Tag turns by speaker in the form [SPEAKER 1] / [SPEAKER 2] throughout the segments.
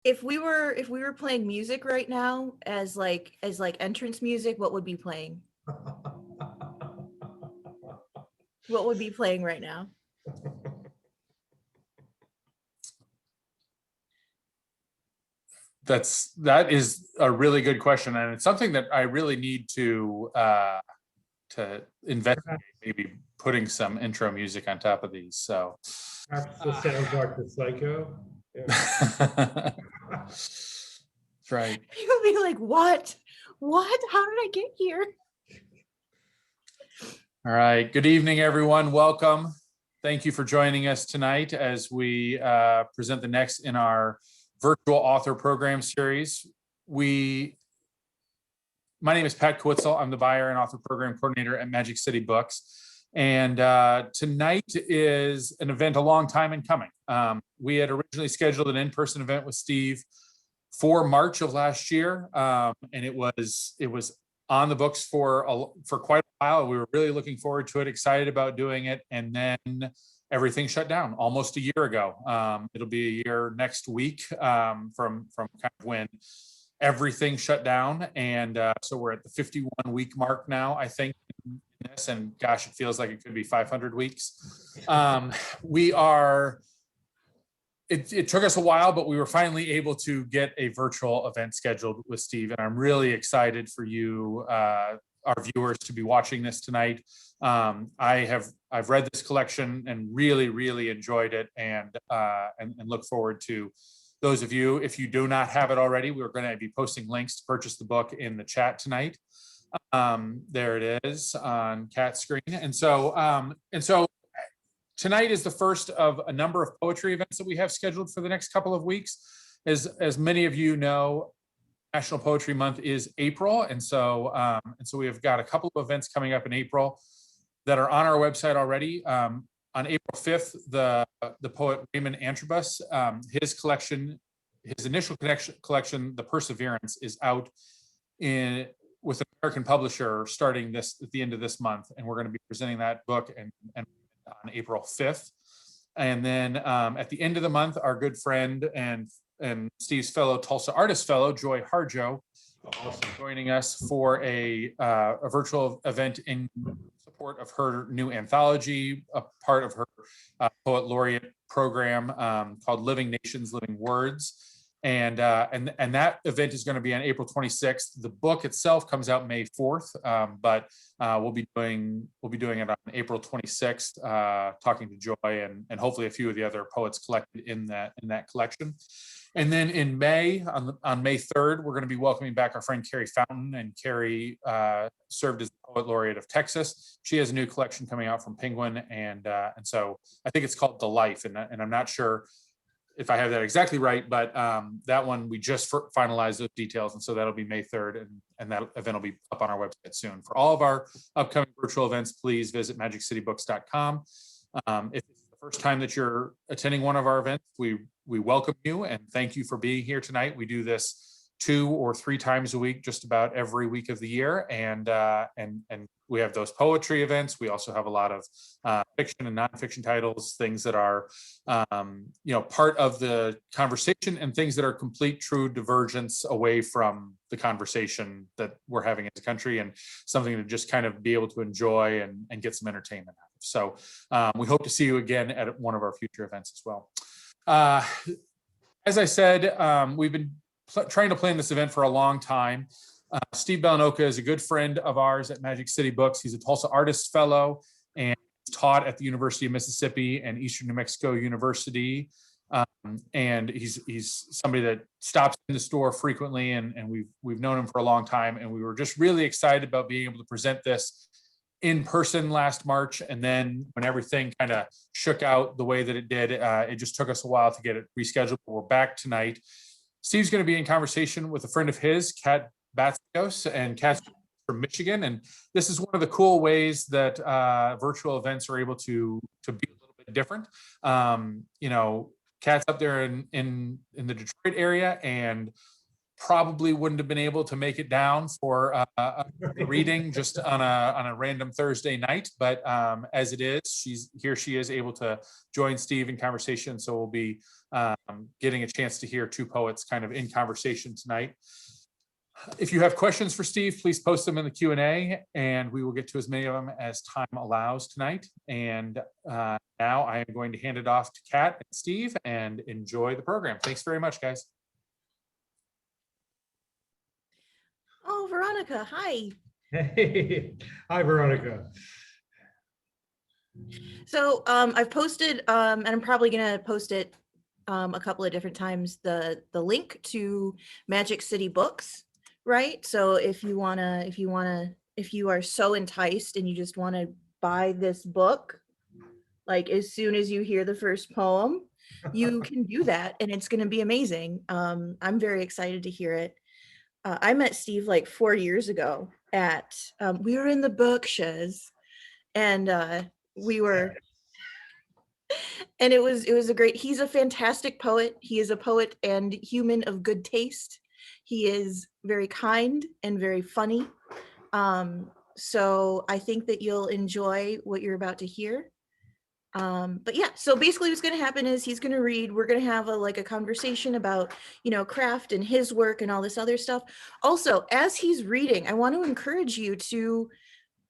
[SPEAKER 1] if we were playing music right now as like entrance music, what would be playing? What would be playing right now?
[SPEAKER 2] That is a really good question, and it's something that I really need to investigate. Maybe putting some intro music on top of these. So
[SPEAKER 3] Perhaps the soundtrack to Psycho.
[SPEAKER 2] Yeah. That's right.
[SPEAKER 1] You'll be like, what? How did I get here?
[SPEAKER 2] All right. Good evening, everyone. Welcome. Thank you for joining us tonight as we present the next in our virtual author program series. My name is Pat Kwitzel. I'm the buyer and author program coordinator at Magic City Books. And tonight is an event a long time in coming. We had originally scheduled an in-person event with Steve for March of last year. And it was on the books for quite a while. We were really looking forward to it, excited about doing it. And then everything shut down almost a year ago. It'll be a year next week from kind of when everything shut down. And so we're at the 51-week mark now, I think, in this. And gosh, it feels like it could be 500 weeks. It took us a while, but we were finally able to get a virtual event scheduled with Steve. And I'm really excited for you, our viewers, to be watching this tonight. I've read this collection and really enjoyed it, and look forward to those of you, if you do not have it already, we're going to be posting links to purchase the book in the chat tonight. There it is on Cat's screen. And so tonight is the first of a number of poetry events that we have scheduled for the next couple of weeks. As many of you know, National Poetry Month is April, and so we have got a couple of events coming up in April that are on our website already. On April 5th, the poet Raymond Antrobus, his initial collection, The Perseverance, is out with an American publisher starting at the end of this month, and we're going to be presenting that book and on April 5th. And then at the end of the month, our good friend and Steve's fellow Tulsa Artist Fellow, Joy Harjo, also joining us for a virtual event in support of her new anthology, a part of her poet laureate program called Living Nations, Living Words. And that event is going to be on April 26th. The book itself comes out May 4th, but we'll be doing it on April 26th, talking to Joy and hopefully a few of the other poets collected in that collection. And then in May, on May 3rd, we're going to be welcoming back our friend Carrie Fountain. And Carrie served as the Poet Laureate of Texas. She has a new collection coming out from Penguin, and so I think it's called The Life, and I'm not sure if I have that exactly right, but that one we just finalized those details, and so that'll be May 3rd, and that event will be up on our website soon. For all of our upcoming virtual events, please visit magiccitybooks.com. If it's the first time that you're attending one of our events, we welcome you and thank you for being here tonight. We do this 2 or 3 times a week, just about every week of the year, and we have those poetry events. We also have a lot of fiction and nonfiction titles, things that are part of the conversation, and things that are complete true divergence away from the conversation that we're having as a country, and something to just kind of be able to enjoy and get some entertainment out of. So we hope to see you again at one of our future events as well. As I said, we've been trying to plan this event for a long time. Steve Bellin-Oka is a good friend of ours at Magic City Books. He's a Tulsa Artist Fellow and taught at the University of Mississippi and Eastern New Mexico University. And he's somebody that stops in the store frequently, and we've known him for a long time. And we were just really excited about being able to present this in person last March. And then when everything kind of shook out the way that it did, it just took us a while to get it rescheduled. But we're back tonight. Steve's going to be in conversation with a friend of his, Cat Batsios, and Cat's from Michigan. And this is one of the cool ways that virtual events are able to be a little bit different. Cat's up there in the Detroit area, and probably wouldn't have been able to make it down for the reading just on a random Thursday night, but as it is, she is able to join Steve in conversation. So we'll be getting a chance to hear two poets kind of in conversation tonight. If you have questions for Steve, please post them in the Q&A, and we will get to as many of them as time allows tonight. And now I am going to hand it off to Cat and Steve, and enjoy the program. Thanks very much, guys.
[SPEAKER 1] Oh, Veronica, hi.
[SPEAKER 3] Hey, hi, Veronica.
[SPEAKER 1] So I've posted, and I'm probably gonna post it a couple of different times, the link to Magic City Books, right? So if you are so enticed and you just want to buy this book, like as soon as you hear the first poem, you can do that, and it's going to be amazing. I'm very excited to hear it. I met Steve like 4 years ago at we were in the Berkshires, and we were, and it was a great. He's a fantastic poet. He is a poet and human of good taste. He is very kind and very funny. So I think that you'll enjoy what you're about to hear. But yeah, so basically what's going to happen is he's going to read, we're going to have a conversation about, craft and his work and all this other stuff. Also, as he's reading, I want to encourage you to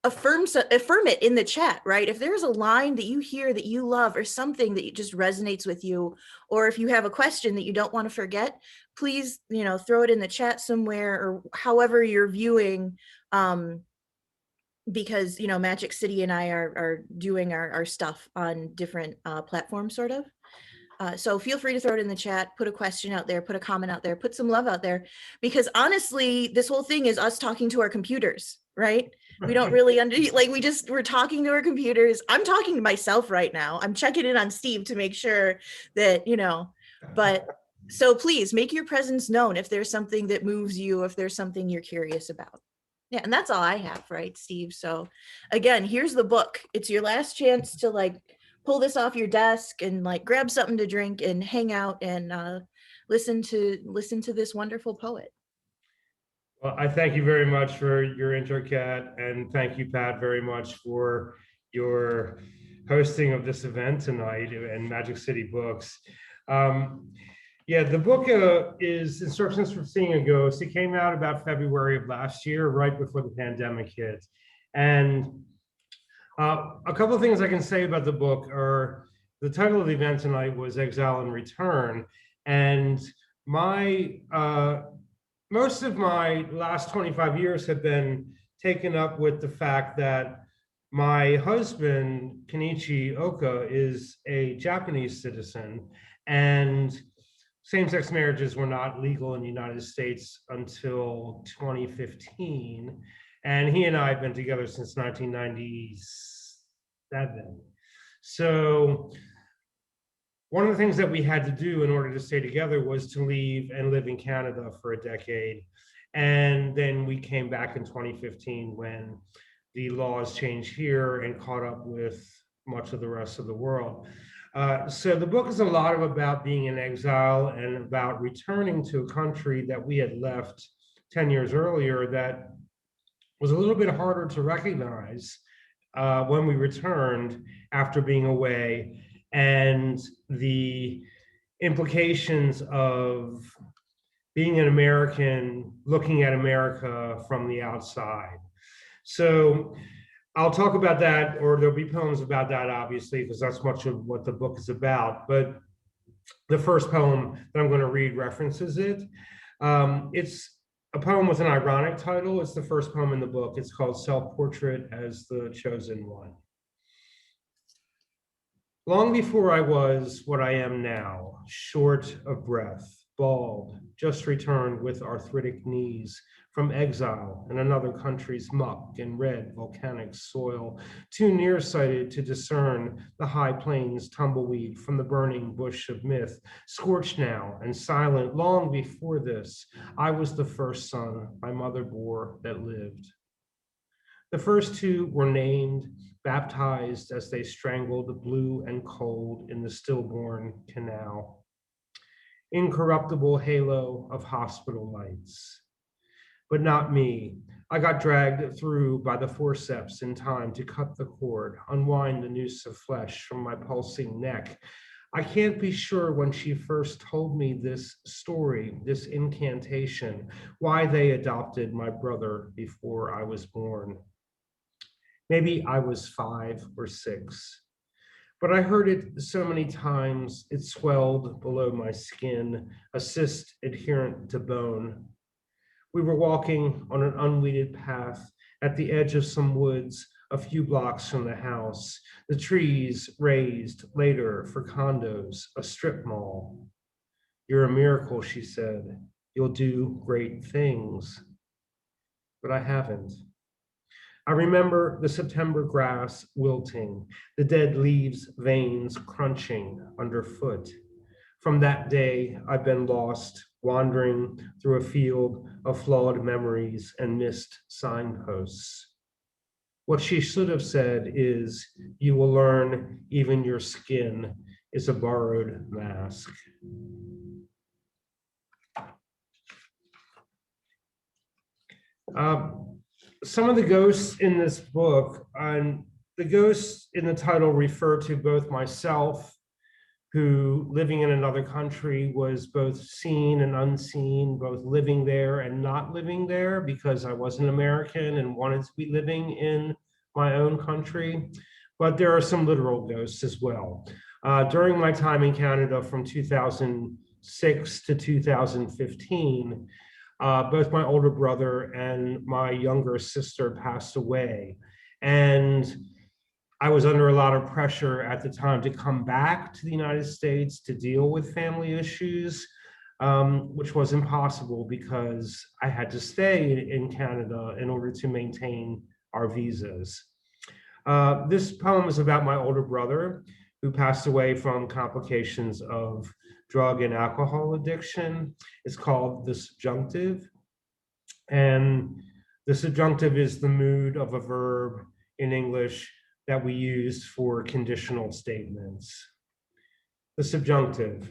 [SPEAKER 1] affirm it in the chat, right? If there's a line that you hear that you love or something that just resonates with you, or if you have a question that you don't want to forget, please, throw it in the chat somewhere, or however you're viewing, because Magic City and I are doing our stuff on different platforms, sort of. So feel free to throw it in the chat, put a question out there, put a comment out there, put some love out there, because honestly, this whole thing is us talking to our computers, right? We don't really we're talking to our computers. I'm talking to myself right now. I'm checking in on Steve to make sure that, but so please make your presence known if there's something that moves you, if there's something you're curious about. Yeah, and that's all I have, right, Steve? So again, here's the book. It's your last chance to pull this off your desk and grab something to drink and hang out and listen to this wonderful poet.
[SPEAKER 3] Well, I thank you very much for your intro, Kat, and thank you, Pat, very much for your hosting of this event tonight and Magic City Books. Yeah, the book is Instructions for Seeing a Ghost. It came out about February of last year, right before the pandemic hit. And a couple of things I can say about the book are the title of the event tonight was Exile and Return. And most of my last 25 years have been taken up with the fact that my husband, Kenichi Oka, is a Japanese citizen, and same-sex marriages were not legal in the United States until 2015. And he and I have been together since 1997. So one of the things that we had to do in order to stay together was to leave and live in Canada for a decade. And then we came back in 2015 when the laws changed here and caught up with much of the rest of the world. So the book is a lot about being in exile and about returning to a country that we had left 10 years earlier that was a little bit harder to recognize when we returned after being away, and the implications of being an American, looking at America from the outside. So I'll talk about that, or there'll be poems about that, obviously, because that's much of what the book is about. But the first poem that I'm going to read references it. It's a poem with an ironic title. It's the first poem in the book. It's called Self-Portrait as the Chosen One. Long before I was what I am now, short of breath, bald, just returned with arthritic knees from exile in another country's muck and red volcanic soil, too nearsighted to discern the high plains tumbleweed from the burning bush of myth, scorched now and silent. Long before this, I was the first son my mother bore that lived. The first two were named, baptized as they strangled the blue and cold in the stillborn canal. incorruptible halo of hospital lights. But not me. I got dragged through by the forceps in time to cut the cord, unwind the noose of flesh from my pulsing neck. I can't be sure when she first told me this story, this incantation, why they adopted my brother before I was born. Maybe I was 5 or 6, but I heard it so many times it swelled below my skin, a cyst adherent to bone. We were walking on an unweeded path at the edge of some woods a few blocks from the house, the trees raised later for condos, a strip mall. You're a miracle, she said. You'll do great things. But I haven't. I remember the September grass wilting, the dead leaves veins crunching underfoot. From that day, I've been lost, wandering through a field of flawed memories and missed signposts. What she should have said is, you will learn even your skin is a borrowed mask. Some of the ghosts in this book, and the ghosts in the title refer to both myself, who living in another country was both seen and unseen, both living there and not living there because I wasn't American and wanted to be living in my own country. But there are some literal ghosts as well. During my time in Canada from 2006 to 2015, both my older brother and my younger sister passed away. And I was under a lot of pressure at the time to come back to the United States to deal with family issues, which was impossible because I had to stay in Canada in order to maintain our visas. This poem is about my older brother who passed away from complications of drug and alcohol addiction. It's called The Subjunctive. And the subjunctive is the mood of a verb in English that we use for conditional statements. The subjunctive.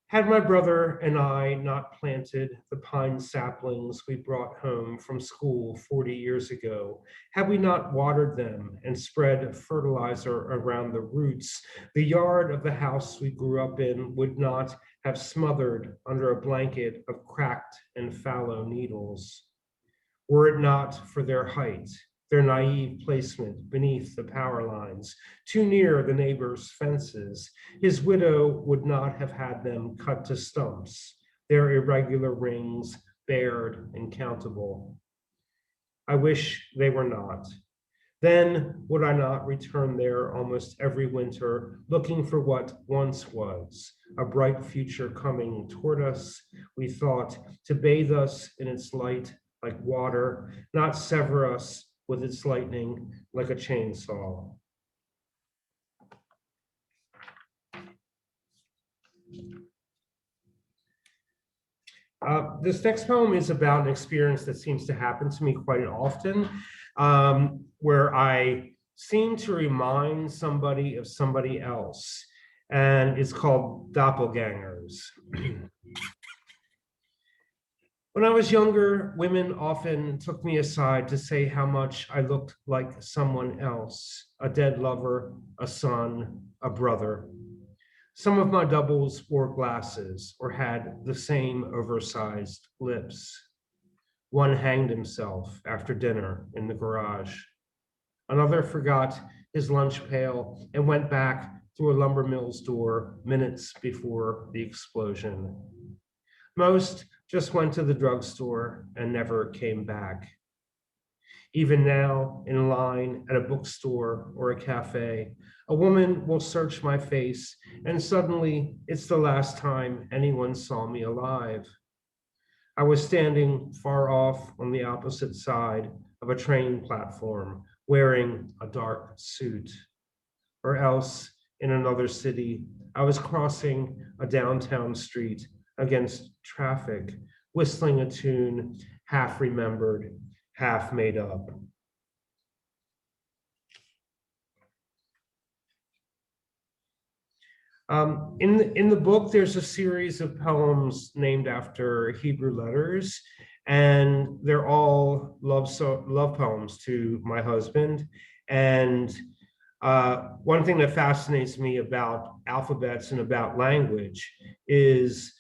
[SPEAKER 3] Had my brother and I not planted the pine saplings we brought home from school 40 years ago, had we not watered them and spread fertilizer around the roots, the yard of the house we grew up in would not have smothered under a blanket of cracked and fallow needles. Were it not for their height, their naive placement beneath the power lines, too near the neighbor's fences, his widow would not have had them cut to stumps, their irregular rings bared and countable. I wish they were not. Then would I not return there almost every winter, looking for what once was, a bright future coming toward us, we thought, to bathe us in its light like water, not sever us with its lightning like a chainsaw. This next poem is about an experience that seems to happen to me quite often, where I seem to remind somebody of somebody else, and it's called Doppelgangers. When I was younger, women often took me aside to say how much I looked like someone else, a dead lover, a son, a brother. Some of my doubles wore glasses or had the same oversized lips. One hanged himself after dinner in the garage. Another forgot his lunch pail and went back through a lumber mill's door minutes before the explosion. Most just went to the drugstore and never came back. Even now, in line at a bookstore or a cafe, a woman will search my face, and suddenly it's the last time anyone saw me alive. I was standing far off on the opposite side of a train platform, wearing a dark suit. Or else, in another city, I was crossing a downtown street against traffic, whistling a tune half remembered, half made up. In the book, there's a series of poems named after Hebrew letters, and they're all love poems to my husband. And one thing that fascinates me about alphabets and about language is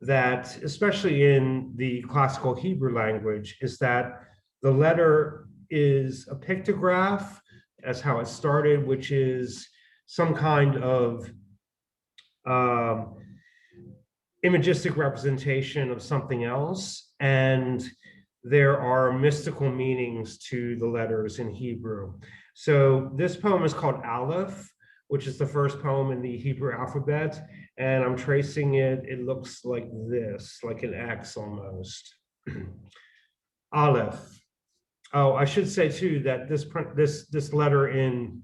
[SPEAKER 3] that, especially in the classical Hebrew language, is that the letter is a pictograph, as how it started, which is some kind of imagistic representation of something else, and there are mystical meanings to the letters in Hebrew. So this poem is called Aleph, which is the first poem in the Hebrew alphabet, and I'm tracing it. It looks like this, like an X almost. Aleph. Oh, I should say too that this letter in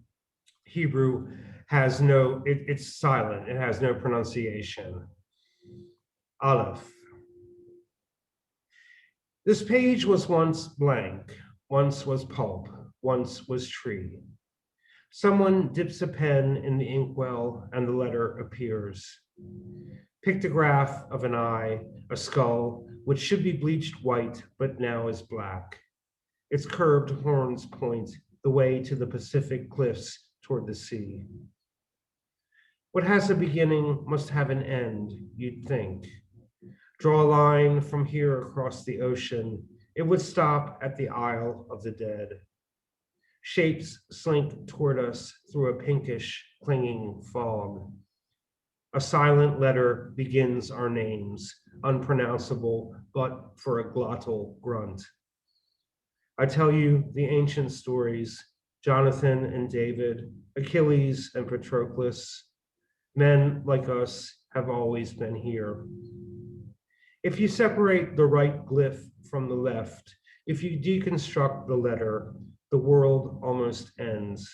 [SPEAKER 3] Hebrew has no, it's silent. It has no pronunciation. Aleph. This page was once blank, once was pulp, once was tree. Someone dips a pen in the inkwell and the letter appears. Pictograph of an eye, a skull, which should be bleached white, but now is black. Its curved horns point the way to the Pacific cliffs toward the sea. What has a beginning must have an end, you'd think. Draw a line from here across the ocean, it would stop at the Isle of the Dead. Shapes slink toward us through a pinkish, clinging fog. A silent letter begins our names, unpronounceable but for a glottal grunt. I tell you the ancient stories, Jonathan and David, Achilles and Patroclus. Men like us have always been here. If you separate the right glyph from the left, if you deconstruct the letter, the world almost ends.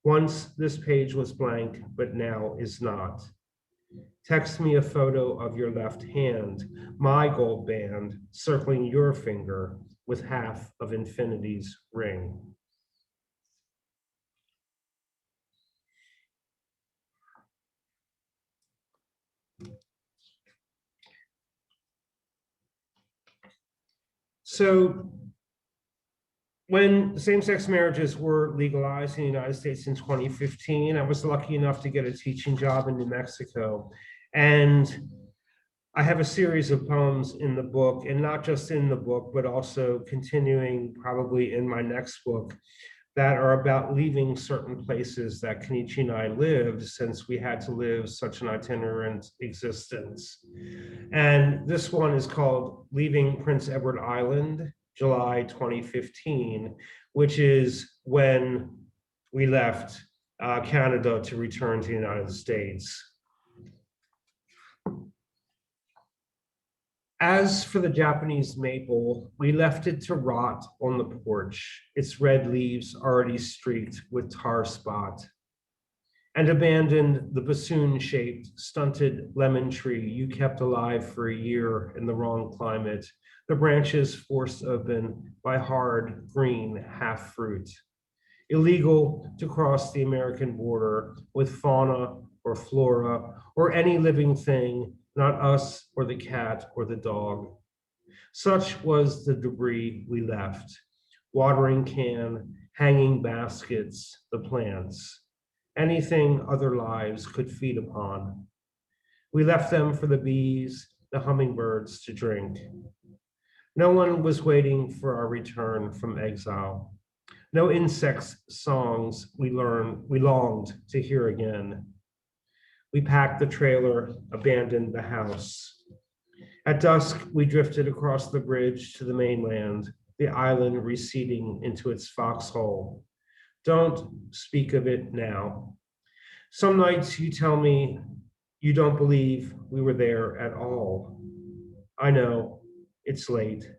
[SPEAKER 3] Once this page was blank, but now is not. Text me a photo of your left hand, my gold band circling your finger with half of infinity's ring. So when same-sex marriages were legalized in the United States in 2015, I was lucky enough to get a teaching job in New Mexico. And I have a series of poems in the book, and not just in the book, but also continuing probably in my next book, that are about leaving certain places that Kenichi and I lived, since we had to live such an itinerant existence. And this one is called Leaving Prince Edward Island, July 2015, which is when we left Canada to return to the United States. As for the Japanese maple, we left it to rot on the porch, its red leaves already streaked with tar spot, and abandoned the bassoon-shaped, stunted lemon tree you kept alive for a year in the wrong climate, the branches forced open by hard, green half-fruit. Illegal to cross the American border with fauna or flora or any living thing, not us or the cat or the dog. Such was the debris we left. Watering can, hanging baskets, the plants, anything other lives could feed upon. We left them for the bees, the hummingbirds to drink. No one was waiting for our return from exile. No insects' songs we longed to hear again. We packed the trailer, abandoned the house. At dusk, we drifted across the bridge to the mainland, the island receding into its foxhole. Don't speak of it now. Some nights you tell me you don't believe we were there at all. I know, it's late.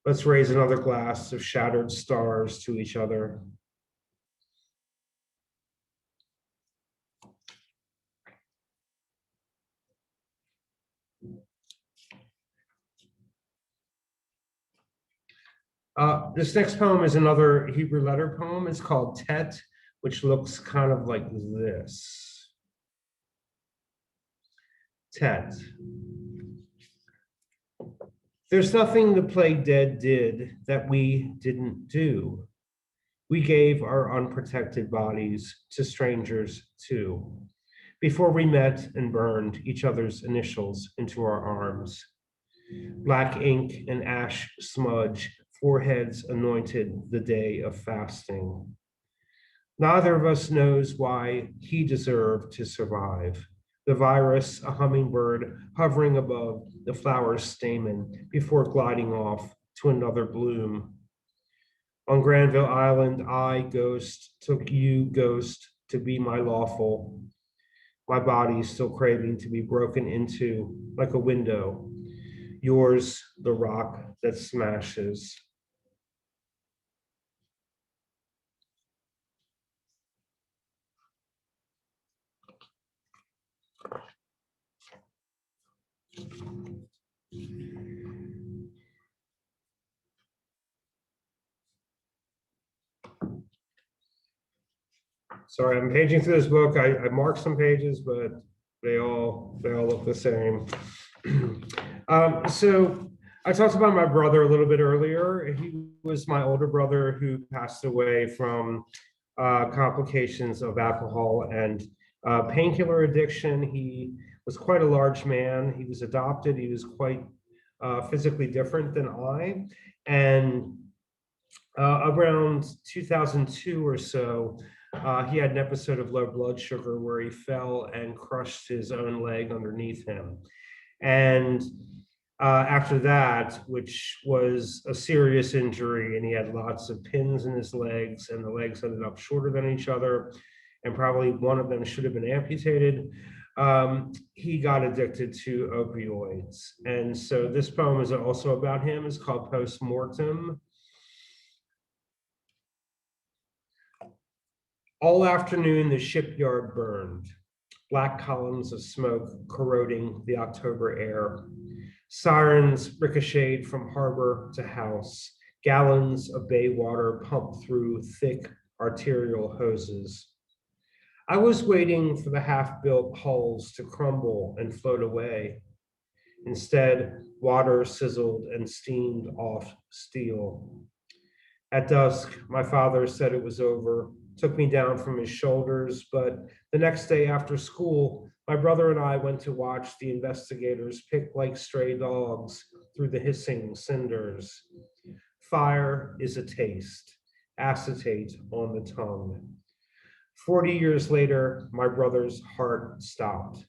[SPEAKER 3] Let's raise another glass of shattered stars to each other. This next poem is another Hebrew letter poem. It's called Tet, which looks kind of like this. Tet. There's nothing the play dead did that we didn't do. We gave our unprotected bodies to strangers too, before we met and burned each other's initials into our arms. Black ink and ash smudge, foreheads anointed the day of fasting. Neither of us knows why he deserved to survive. The virus, a hummingbird hovering above the flower's stamen before gliding off to another bloom. On Granville Island, I, ghost, took you, ghost, to be my lawful. My body still craving to be broken into like a window. Yours, the rock that smashes. Sorry, I'm paging through this book. I marked some pages, but they all look the same. So I talked about my brother a little bit earlier. He was my older brother who passed away from complications of alcohol and painkiller addiction. He was quite a large man. He was adopted. He was quite physically different than I. And around 2002 or so, he had an episode of low blood sugar where he fell and crushed his own leg underneath him. And after that, which was a serious injury, and he had lots of pins in his legs, and the legs ended up shorter than each other, and probably one of them should have been amputated. He got addicted to opioids. And so this poem is also about him. It's called Post Mortem. All afternoon, the shipyard burned, black columns of smoke corroding the October air. Sirens ricocheted from harbor to house, gallons of bay water pumped through thick arterial hoses. I was waiting for the half-built hulls to crumble and float away. Instead, water sizzled and steamed off steel. At dusk, my father said it was over, took me down from his shoulders, but the next day after school, my brother and I went to watch the investigators pick like stray dogs through the hissing cinders. Fire is a taste, acetate on the tongue. 40 years later, my brother's heart stopped.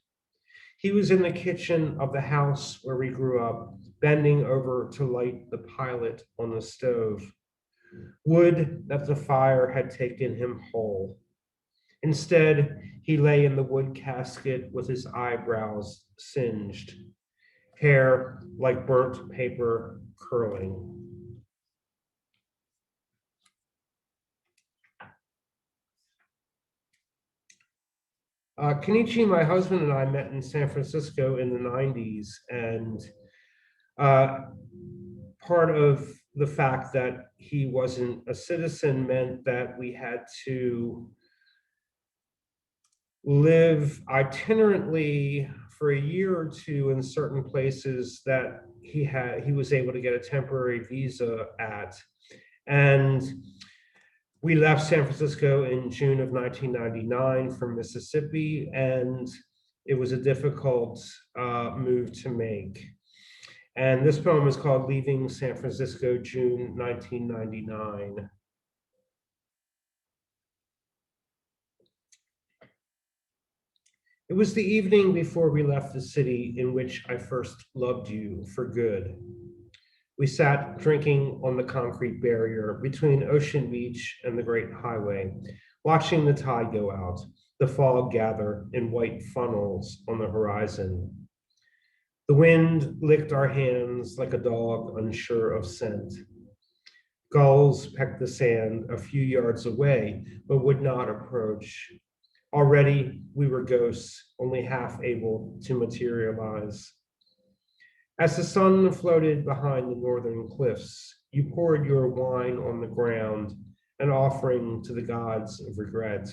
[SPEAKER 3] He was in the kitchen of the house where we grew up, bending over to light the pilot on the stove. Wood that the fire had taken him whole. Instead, he lay in the wood casket with his eyebrows singed, hair like burnt paper curling. Kenichi, my husband, and I met in San Francisco in the 90s, and part of the fact that he wasn't a citizen meant that we had to live itinerantly for a year or two in certain places that he was able to get a temporary visa at. And we left San Francisco in June of 1999 from Mississippi, and it was a difficult move to make. And this poem is called Leaving San Francisco, June 1999. It was the evening before we left the city in which I first loved you for good. We sat drinking on the concrete barrier between Ocean Beach and the Great Highway, watching the tide go out, the fog gather in white funnels on the horizon. The wind licked our hands like a dog unsure of scent. Gulls pecked the sand a few yards away, but would not approach. Already, we were ghosts, only half able to materialize. As the sun floated behind the northern cliffs, you poured your wine on the ground, an offering to the gods of regret.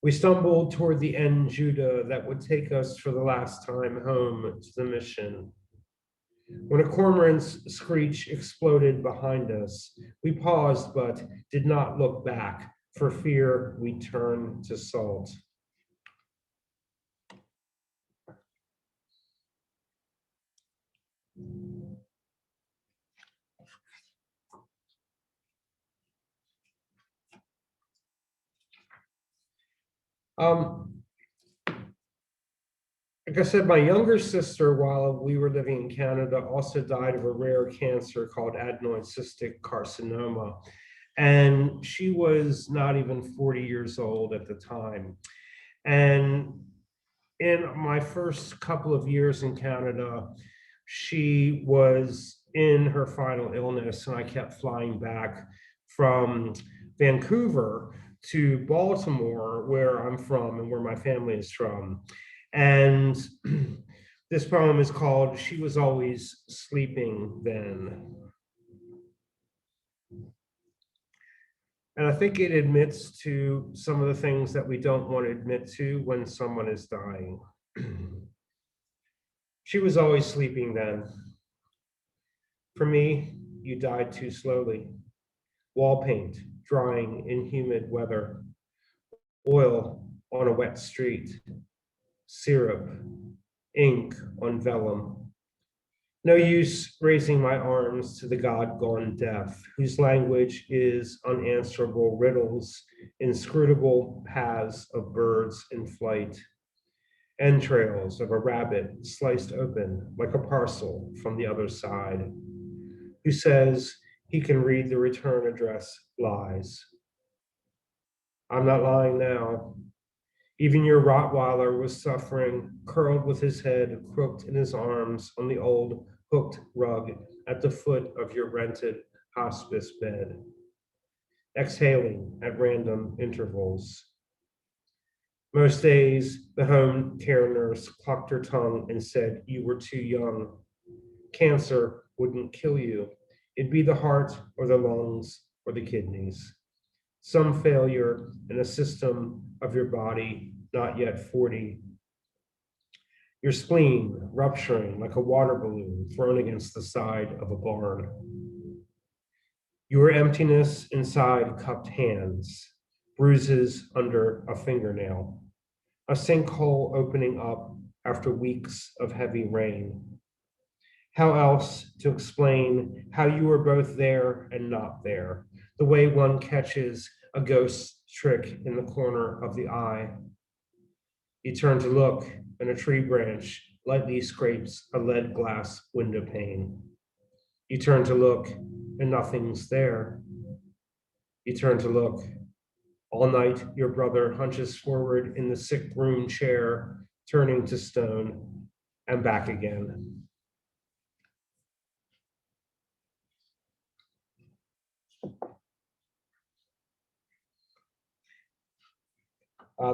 [SPEAKER 3] We stumbled toward the end Judah that would take us for the last time home to the mission. When a cormorant's screech exploded behind us, we paused but did not look back for fear we turned to salt. Like I said, my younger sister, while we were living in Canada, also died of a rare cancer called adenoid cystic carcinoma. And she was not even 40 years old at the time. And in my first couple of years in Canada, she was in her final illness, and I kept flying back from Vancouver to Baltimore, where I'm from and where my family is from. And this poem is called She Was Always Sleeping Then. And I think it admits to some of the things that we don't want to admit to when someone is dying. She was always sleeping then. For me, you died too slowly. Wall paint drying in humid weather. Oil on a wet street. Syrup, ink on vellum. No use raising my arms to the God gone deaf, whose language is unanswerable riddles, inscrutable paths of birds in flight, entrails of a rabbit sliced open like a parcel from the other side, who says he can read the return address lies. I'm not lying now. Even your Rottweiler was suffering, curled with his head crooked in his arms on the old hooked rug at the foot of your rented hospice bed, exhaling at random intervals. Most days, the home care nurse clucked her tongue and said you were too young. Cancer wouldn't kill you. It'd be the heart or the lungs or the kidneys. Some failure in a system of your body not yet 40. Your spleen rupturing like a water balloon thrown against the side of a barn. Your emptiness inside cupped hands, bruises under a fingernail, a sinkhole opening up after weeks of heavy rain. How else to explain how you were both there and not there, the way one catches a ghost trick in the corner of the eye. You turn to look, and a tree branch lightly scrapes a lead glass window pane. You turn to look, and nothing's there. You turn to look. All night, your brother hunches forward in the sick room chair, turning to stone, and back again.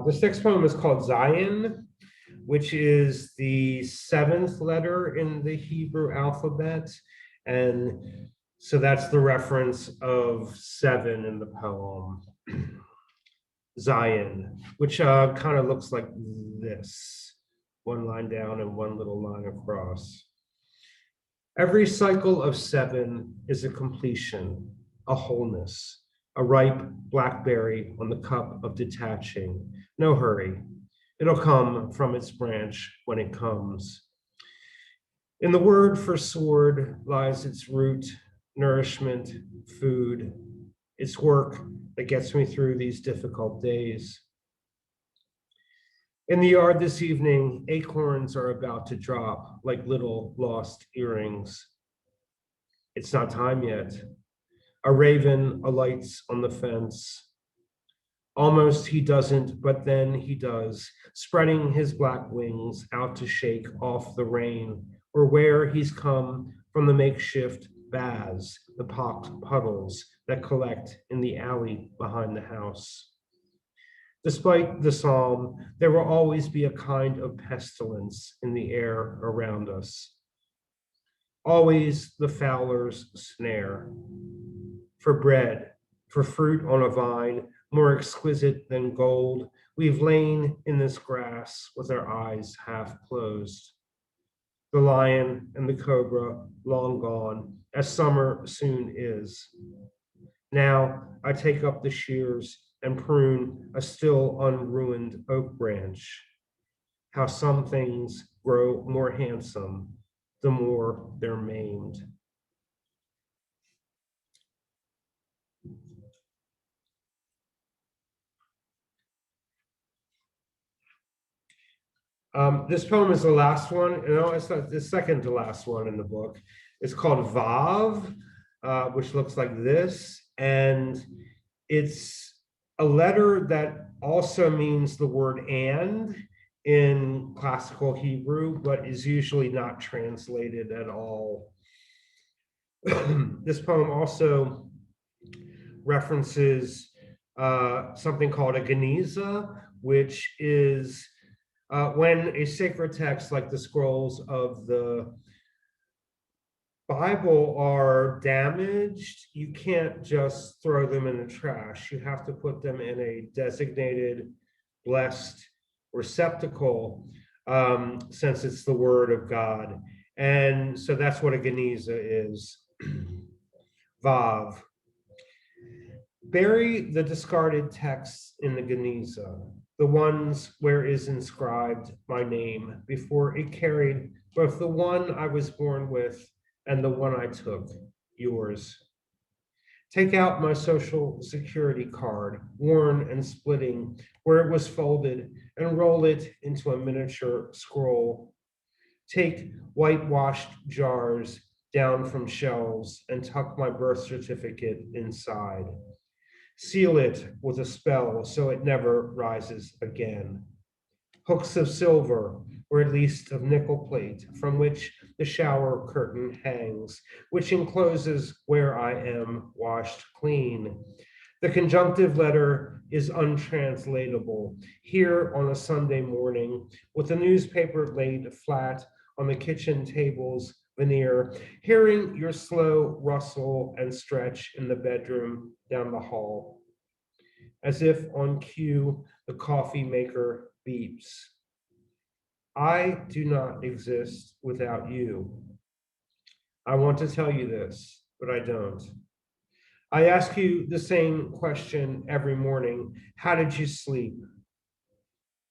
[SPEAKER 3] This next poem is called Zion, which is the 7th letter in the Hebrew alphabet. And so that's the reference of 7 in the poem. Zion, which kind of looks like this, one line down and one little line across. Every cycle of 7 is a completion, a wholeness, a ripe blackberry on the cup of detaching. No hurry. It'll come from its branch when it comes. In the word for sword lies its root, nourishment, food. It's work that gets me through these difficult days. In the yard this evening, acorns are about to drop like little lost earrings. It's not time yet. A raven alights on the fence. Almost he doesn't, but then he does, spreading his black wings out to shake off the rain, or where he's come from the makeshift baths, the pocked puddles that collect in the alley behind the house. Despite the psalm, there will always be a kind of pestilence in the air around us. Always the fowler's snare. For bread, for fruit on a vine, more exquisite than gold, We've lain in this grass with our eyes half closed. The lion and the cobra long gone, as summer soon is. Now I take up the shears and prune a still unruined oak branch. How some things grow more handsome the more they're maimed. This poem is the last one. No, it's not the second to last one in the book. It's called Vav, which looks like this. And it's a letter that also means the word and in classical Hebrew, but is usually not translated at all. This poem also references something called a geniza, which is when a sacred text like the scrolls of the Bible are damaged, you can't just throw them in the trash. You have to put them in a designated, blessed receptacle, since it's the word of God. And so that's what a geniza is. Vav. Bury the discarded texts in the geniza, the ones where is inscribed my name, before it carried both the one I was born with and the one I took, yours. Take out my social security card, worn and splitting where it was folded, and roll it into a miniature scroll. Take whitewashed jars down from shelves and tuck my birth certificate inside. Seal it with a spell so it never rises again. Hooks of silver, or at least of nickel plate, from which the shower curtain hangs, which encloses where I am washed clean. The conjunctive letter is untranslatable. Here on a Sunday morning, with the newspaper laid flat on the kitchen table's veneer, hearing your slow rustle and stretch in the bedroom down the hall. As if on cue, the coffee maker beeps. I do not exist without you. I want to tell you this, but I don't. I ask you the same question every morning. How did you sleep?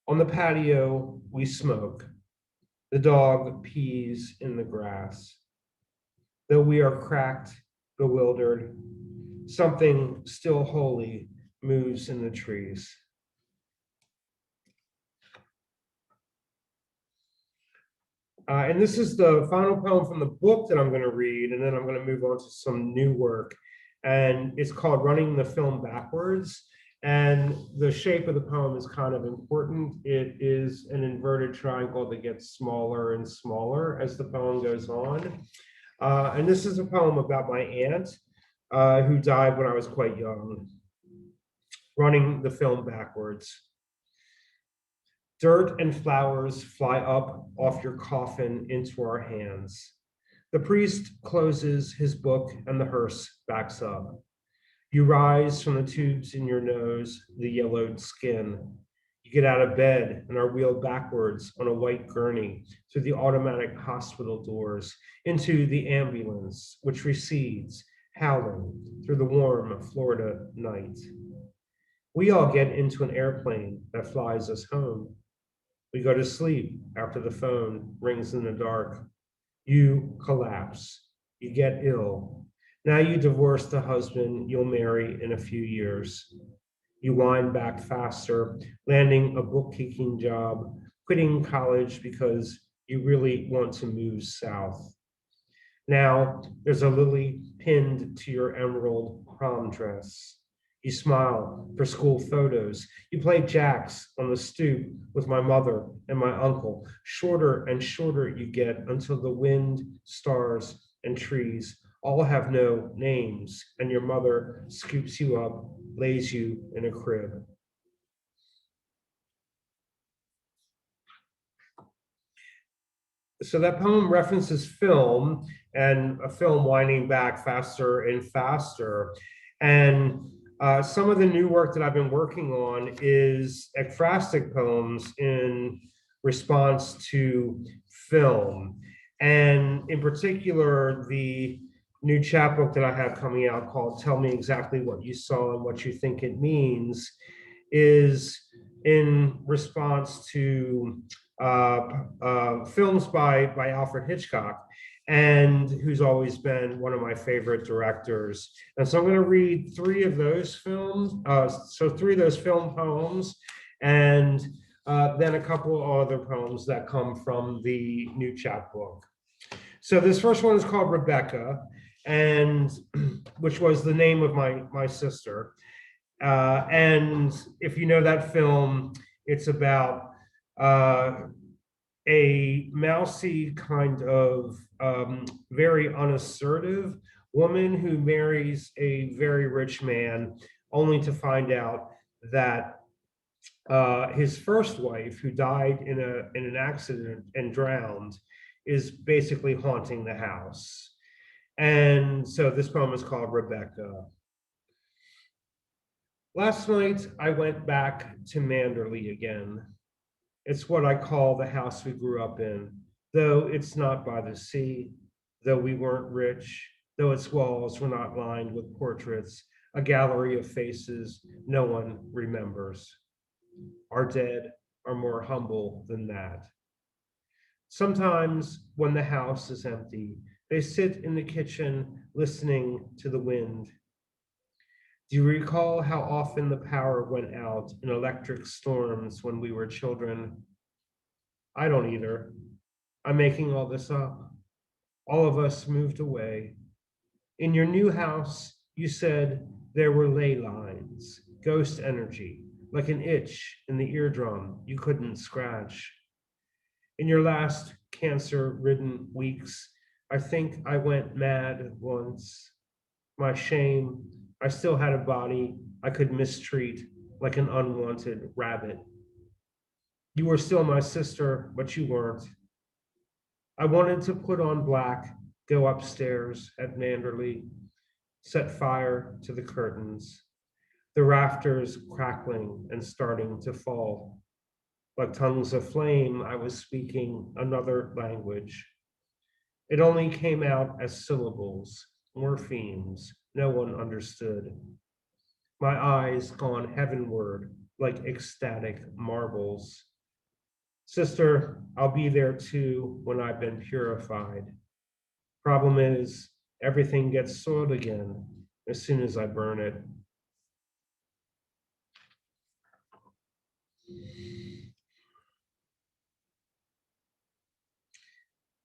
[SPEAKER 3] On the patio, we smoke. The dog pees in the grass. Though we are cracked, bewildered, something still holy moves in the trees. And this is the final poem from the book that I'm going to read, and then I'm going to move on to some new work. And it's called Running the Film Backwards. And the shape of the poem is kind of important. It is an inverted triangle that gets smaller and smaller as the poem goes on. And this is a poem about my aunt, who died when I was quite young. Running the film backwards. Dirt and flowers fly up off your coffin into our hands. The priest closes his book and the hearse backs up. You rise from the tubes in your nose, the yellowed skin. You get out of bed and are wheeled backwards on a white gurney through the automatic hospital doors into the ambulance, which recedes, howling through the warm Florida night. We all get into an airplane that flies us home. We go to sleep after the phone rings in the dark. You collapse. You get ill. Now you divorce the husband you'll marry in a few years. You wind back faster, landing a bookkeeping job, quitting college because you really want to move south. Now there's a lily pinned to your emerald prom dress. You smile for school photos. You play jacks on the stoop with my mother and my uncle. Shorter and shorter you get until the wind, stars, and trees all have no names, and your mother scoops you up, lays you in a crib. So that poem references film, and a film winding back faster and faster. And Some of the new work that I've been working on is ekphrastic poems in response to film. And in particular, the new chapbook that I have coming out called Tell Me Exactly What You Saw and What You Think It Means is in response to films by Alfred Hitchcock, and who's always been one of my favorite directors. And so I'm going to read three of those films, three of those film poems, and then a couple of other poems that come from the new chapbook. So this first one is called Rebecca, and which was the name of my sister. And if you know that film, it's about a mousy kind of very unassertive woman who marries a very rich man, only to find out that his first wife, who died in an accident and drowned, is basically haunting the house. And so this poem is called Rebecca. Last night, I went back to Manderley again. It's what I call the house we grew up in, though it's not by the sea, though we weren't rich, though its walls were not lined with portraits, a gallery of faces no one remembers. Our dead are more humble than that. Sometimes when the house is empty, they sit in the kitchen listening to the wind. Do you recall how often the power went out in electric storms when we were children? I don't either. I'm making all this up. All of us moved away. In your new house, you said there were ley lines, ghost energy, like an itch in the eardrum you couldn't scratch. In your last cancer-ridden weeks, I think I went mad once. My shame, I still had a body I could mistreat like an unwanted rabbit. You were still my sister, but you weren't. I wanted to put on black, go upstairs at Manderley, set fire to the curtains, the rafters crackling and starting to fall. Like tongues of flame, I was speaking another language. It only came out as syllables, morphemes, no one understood. My eyes gone heavenward like ecstatic marbles. Sister, I'll be there too when I've been purified. Problem is, everything gets soiled again as soon as I burn it.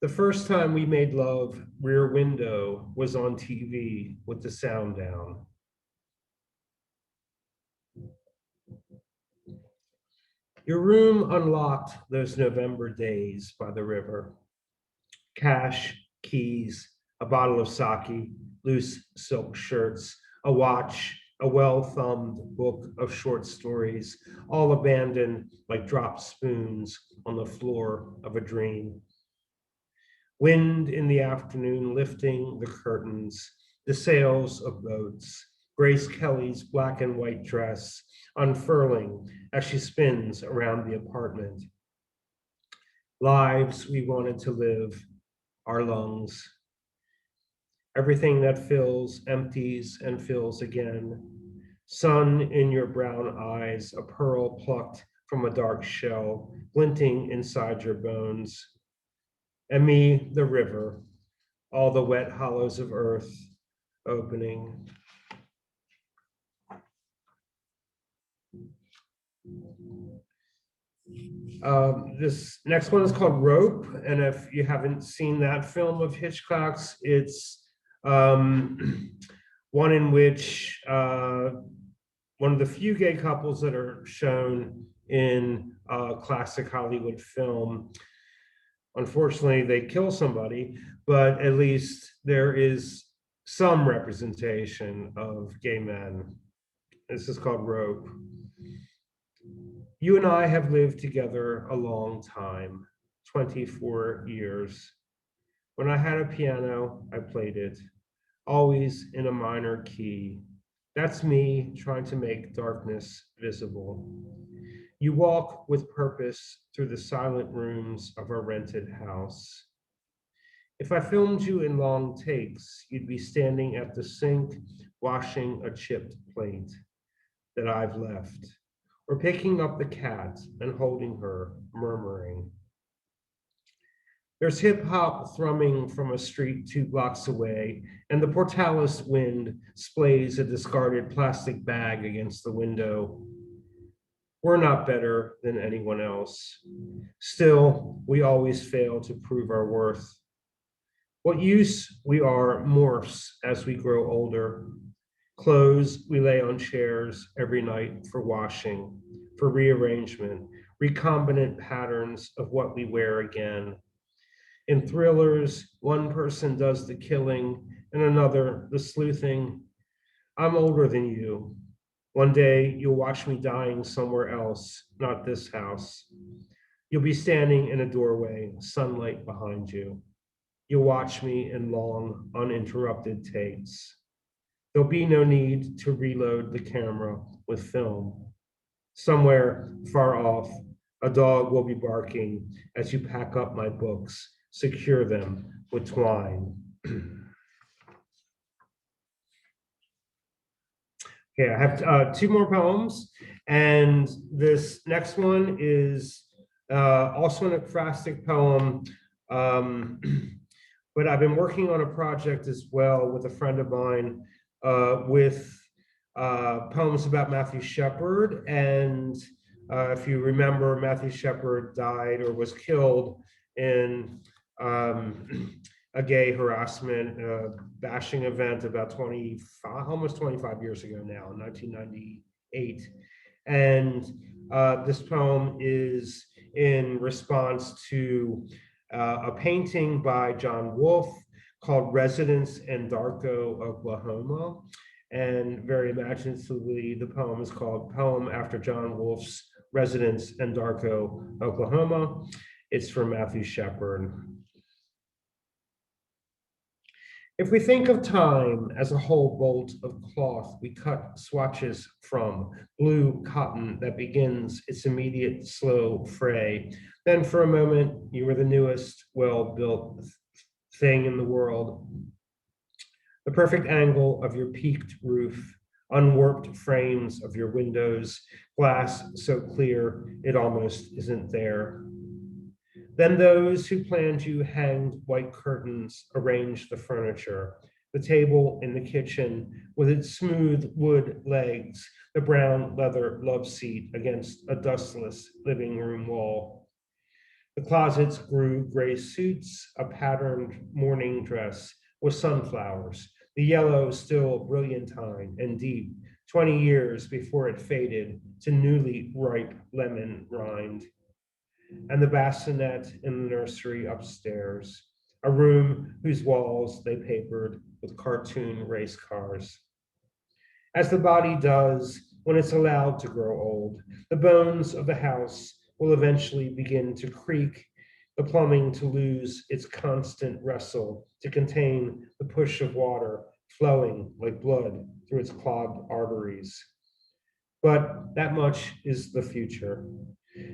[SPEAKER 3] The first time we made love, Rear Window, was on TV with the sound down. Your room unlocked those November days by the river. Cash, keys, a bottle of sake, loose silk shirts, a watch, a well-thumbed book of short stories, all abandoned like dropped spoons on the floor of a dream. Wind in the afternoon lifting the curtains, the sails of boats, Grace Kelly's black and white dress unfurling as she spins around the apartment. Lives we wanted to live, our lungs. Everything that fills empties and fills again. Sun in your brown eyes, a pearl plucked from a dark shell, glinting inside your bones. And me, the river, all the wet hollows of earth opening. This next one is called Rope, and if you haven't seen that film of Hitchcock's, it's one in which one of the few gay couples that are shown in classic Hollywood film. Unfortunately, they kill somebody, but at least there is some representation of gay men. This is called Rope. You and I have lived together a long time, 24 years. When I had a piano, I played it, always in a minor key, That's me trying to make darkness visible. You walk with purpose through the silent rooms of our rented house. If I filmed you in long takes, you'd be standing at the sink, washing a chipped plate that I've left, or picking up the cat and holding her, murmuring. There's hip hop thrumming from a street 2 blocks away, and the Portales wind splays a discarded plastic bag against the window. We're not better than anyone else. Still, we always fail to prove our worth. What use we are morphs as we grow older. Clothes we lay on chairs every night for washing, for rearrangement, recombinant patterns of what we wear again. In thrillers, one person does the killing and another the sleuthing. I'm older than you. One day you'll watch me dying somewhere else, not this house. You'll be standing in a doorway, sunlight behind you. You'll watch me in long, uninterrupted takes. There'll be no need to reload the camera with film. Somewhere far off, a dog will be barking as you pack up my books, secure them with twine. Okay, I have 2 more poems, and this next one is also an ekphrastic poem, but I've been working on a project as well with a friend of mine with poems about Matthew Shepard. And if you remember, Matthew Shepard died or was killed in a gay harassment bashing event about 25, almost 25 years ago now, in 1998. And this poem is in response to a painting by John Wolfe called Residence in Darko, Oklahoma. And very imaginatively, the poem is called Poem After John Wolfe's Residence in Darko, Oklahoma. It's from Matthew Shepard. If we think of time as a whole bolt of cloth we cut swatches from, blue cotton that begins its immediate slow fray, then for a moment you were the newest well-built thing in the world. The perfect angle of your peaked roof, unwarped frames of your windows, glass so clear it almost isn't there. Then those who planned you hanged white curtains, arranged the furniture, the table in the kitchen with its smooth wood legs, the brown leather love seat against a dustless living room wall. The closets grew gray suits, a patterned morning dress with sunflowers, the yellow still brilliantine and deep, 20 years before it faded to newly ripe lemon rind. And the bassinet in the nursery upstairs, a room whose walls they papered with cartoon race cars. As the body does when it's allowed to grow old, the bones of the house will eventually begin to creak, the plumbing to lose its constant wrestle to contain the push of water flowing like blood through its clogged arteries. But that much is the future.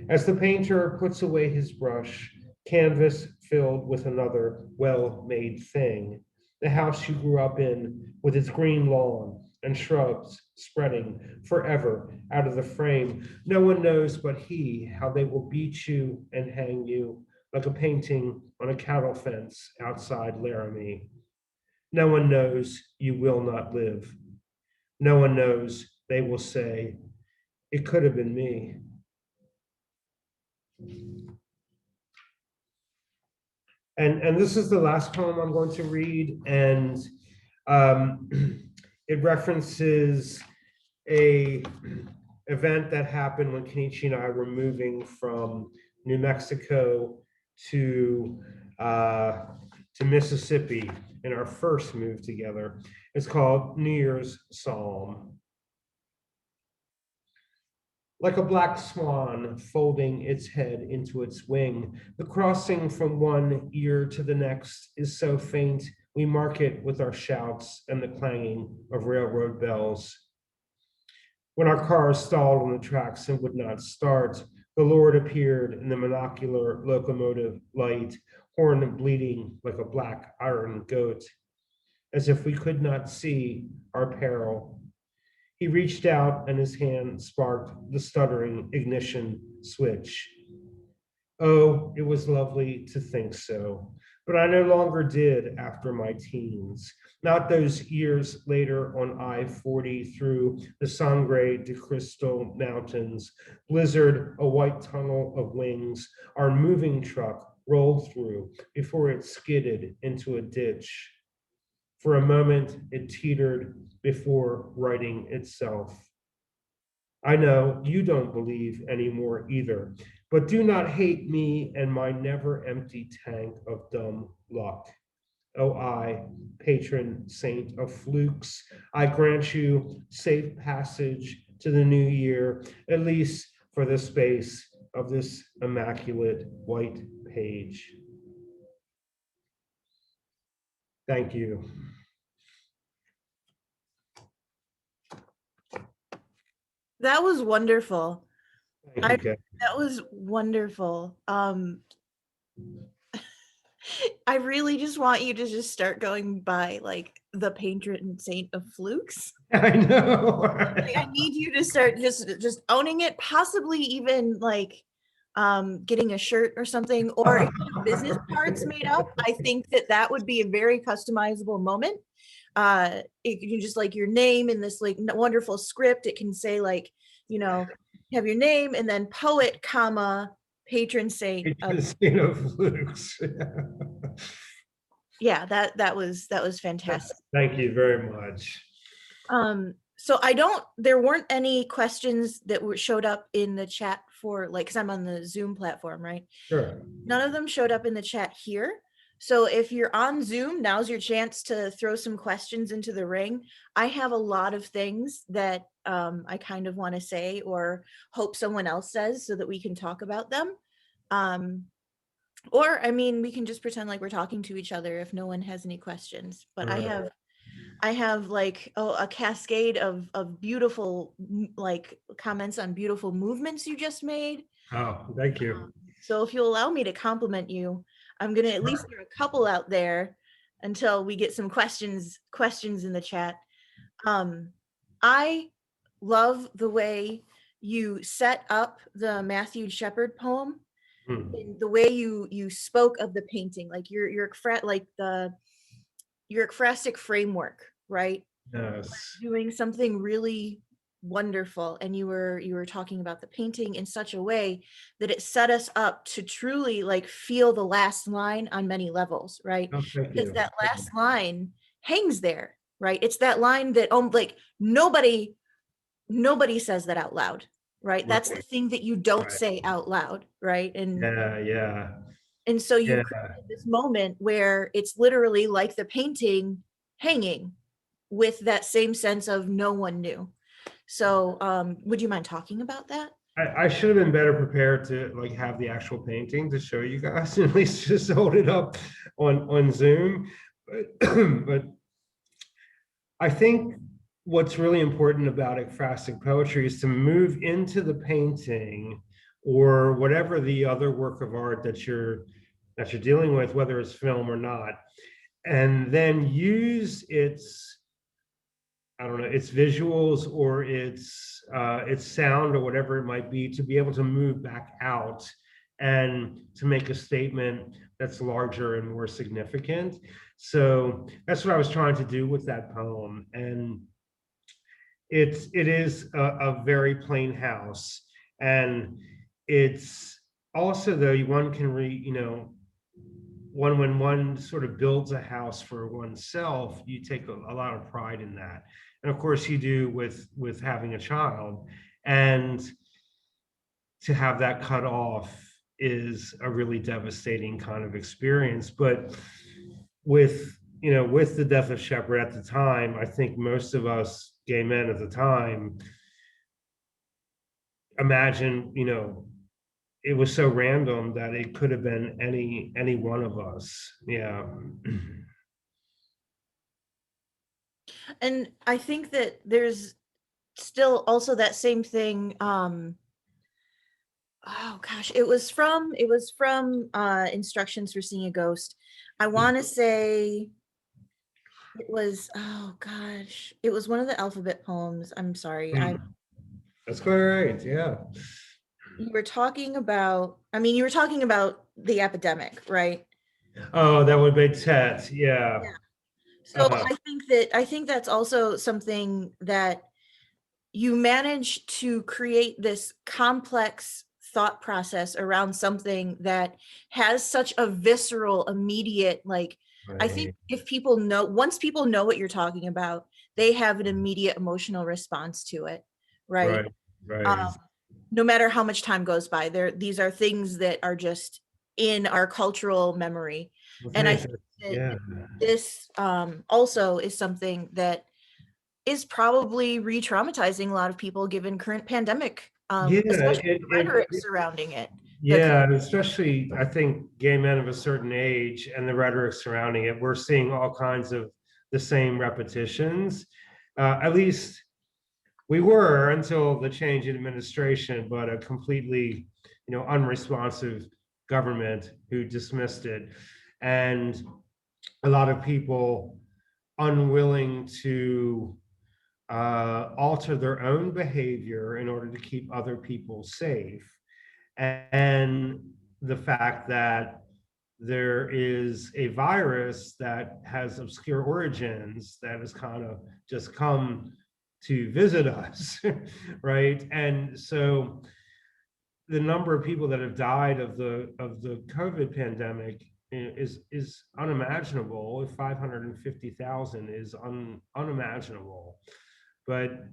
[SPEAKER 3] As the painter puts away his brush, canvas filled with another well-made thing, the house you grew up in with its green lawn and shrubs spreading forever out of the frame. No one knows but he how they will beat you and hang you like a painting on a cattle fence outside Laramie. No one knows you will not live. No one knows they will say, it could have been me. And this is the last poem I'm going to read, and it references a event that happened when Kenichi and I were moving from New Mexico to Mississippi in our first move together. It's called New Year's Psalm. Like a black swan folding its head into its wing, the crossing from one ear to the next is so faint, we mark it with our shouts and the clanging of railroad bells. When our car stalled on the tracks and would not start, the Lord appeared in the monocular locomotive light, horn bleeding like a black iron goat, as if we could not see our peril. He reached out and his hand sparked the stuttering ignition switch. Oh, it was lovely to think so, but I no longer did after my teens. Not those years later on I-40 through the Sangre de Cristo Mountains, blizzard, a white tunnel of wings, our moving truck rolled through before it skidded into a ditch. For a moment, it teetered before righting itself. I know you don't believe anymore either, but do not hate me and my never empty tank of dumb luck. Oh, I, patron saint of flukes, I grant you safe passage to the new year, at least for the space of this immaculate white page. Thank you.
[SPEAKER 1] That was wonderful.
[SPEAKER 3] Thank you, Kat.
[SPEAKER 1] That was wonderful. I really just want you to just start going by like the patron saint of flukes.
[SPEAKER 3] I know.
[SPEAKER 1] Like, I need you to start just owning it, possibly even like getting a shirt or something, or if you have business cards made up. I think that would be a very customizable moment. It can just like your name in this like wonderful script. It can say like, you know, have your name and then poet, comma, patron saint of,
[SPEAKER 3] Saint of flukes.
[SPEAKER 1] yeah, that was fantastic.
[SPEAKER 3] Thank you very much.
[SPEAKER 1] So there weren't any questions that showed up in the chat for like, cause I'm on the Zoom platform, right?
[SPEAKER 3] Sure.
[SPEAKER 1] None of them showed up in the chat here. So if you're on Zoom, now's your chance to throw some questions into the ring. I have a lot of things that I kind of want to say or hope someone else says so that we can talk about them. Or, I mean, we can just pretend like we're talking to each other if no one has any questions. But
[SPEAKER 3] Right.
[SPEAKER 1] I have like a cascade of beautiful like comments on beautiful movements you just made.
[SPEAKER 3] Oh, thank you.
[SPEAKER 1] So if you'll allow me to compliment you, I'm gonna at least throw a couple out there until we get some questions in the chat. I love the way you set up the Matthew Shepard poem, and the way you spoke of the painting, like your ekphrastic framework, right?
[SPEAKER 3] Yes.
[SPEAKER 1] Doing something really wonderful, and you were talking about the painting in such a way that it set us up to truly like feel the last line on many levels, right?
[SPEAKER 3] Oh, thank
[SPEAKER 1] Because
[SPEAKER 3] you.
[SPEAKER 1] that last line hangs there, right? It's that line that like nobody says that out loud, right? That's the thing that you don't
[SPEAKER 3] Right.
[SPEAKER 1] say out loud, right?
[SPEAKER 3] Yeah.
[SPEAKER 1] And so
[SPEAKER 3] Yeah.
[SPEAKER 1] you've created this moment where it's literally like the painting hanging with that same sense of no one knew. So would you mind talking about that?
[SPEAKER 3] I should have been better prepared to like have the actual painting to show you guys, at least just hold it up on Zoom. But I think what's really important about ekphrastic poetry is to move into the painting or whatever the other work of art that you're dealing with, whether it's film or not, and then use its, I don't know, its visuals or its sound or whatever it might be to be able to move back out and to make a statement that's larger and more significant. So that's what I was trying to do with that poem. And it is a very plain house. And it's also, though, one can when one sort of builds a house for oneself, you take a lot of pride in that. And of course you do with having a child, and to have that cut off is a really devastating kind of experience. But with the death of Shepard at the time, I think most of us gay men at the time imagine, it was so random that it could have been any one of us. Yeah.
[SPEAKER 1] And I think that there's still also that same thing. Oh gosh, it was from Instructions for Seeing a Ghost. I want to say it was, oh gosh, it was one of the alphabet poems. I'm sorry.
[SPEAKER 3] That's quite right. Yeah.
[SPEAKER 1] You were talking about, I mean, you were talking about the epidemic, right?
[SPEAKER 3] Oh, that would be Tet. Yeah.
[SPEAKER 1] Yeah. So
[SPEAKER 3] Uh,
[SPEAKER 1] I think that's also something that you manage to create this complex thought process around something that has such a visceral, immediate, like, I think
[SPEAKER 3] right.
[SPEAKER 1] if people know, once people know what you're talking about, they have an immediate emotional response to it, right?
[SPEAKER 3] Right. Right.
[SPEAKER 1] Um, no matter how much time goes by, these are things that are just in our cultural memory.
[SPEAKER 3] Well,
[SPEAKER 1] And I
[SPEAKER 3] thanks.
[SPEAKER 1] think that
[SPEAKER 3] Yeah.
[SPEAKER 1] this also is something that is probably re-traumatizing a lot of people given current pandemic,
[SPEAKER 3] Yeah.
[SPEAKER 1] especially the rhetoric surrounding it.
[SPEAKER 3] Yeah, especially I think gay men of a certain age and the rhetoric surrounding it, we're seeing all kinds of the same repetitions. At least we were until the change in administration, but a completely, unresponsive government who dismissed it, and a lot of people unwilling to alter their own behavior in order to keep other people safe, and the fact that there is a virus that has obscure origins that has kind of just come to visit us, right? And so the number of people that have died of the COVID pandemic is unimaginable. 550,000 is unimaginable. But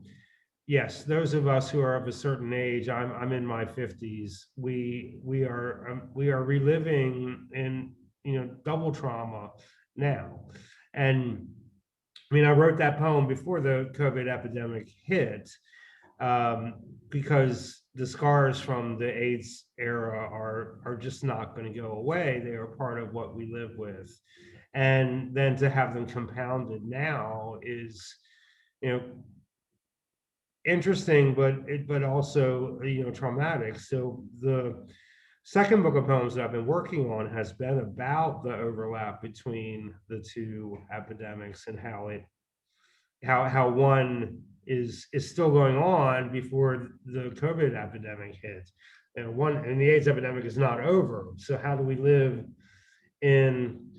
[SPEAKER 3] yes, those of us who are of a certain age, I'm in my 50s. We are reliving in double trauma now. And I mean, I wrote that poem before the COVID epidemic hit, because the scars from the AIDS era are just not going to go away. They are part of what we live with, and then to have them compounded now is, you know, interesting, but also traumatic. So the second book of poems that I've been working on has been about the overlap between the two epidemics and how one is still going on before the COVID epidemic hit. And the AIDS epidemic is not over. So how do we live in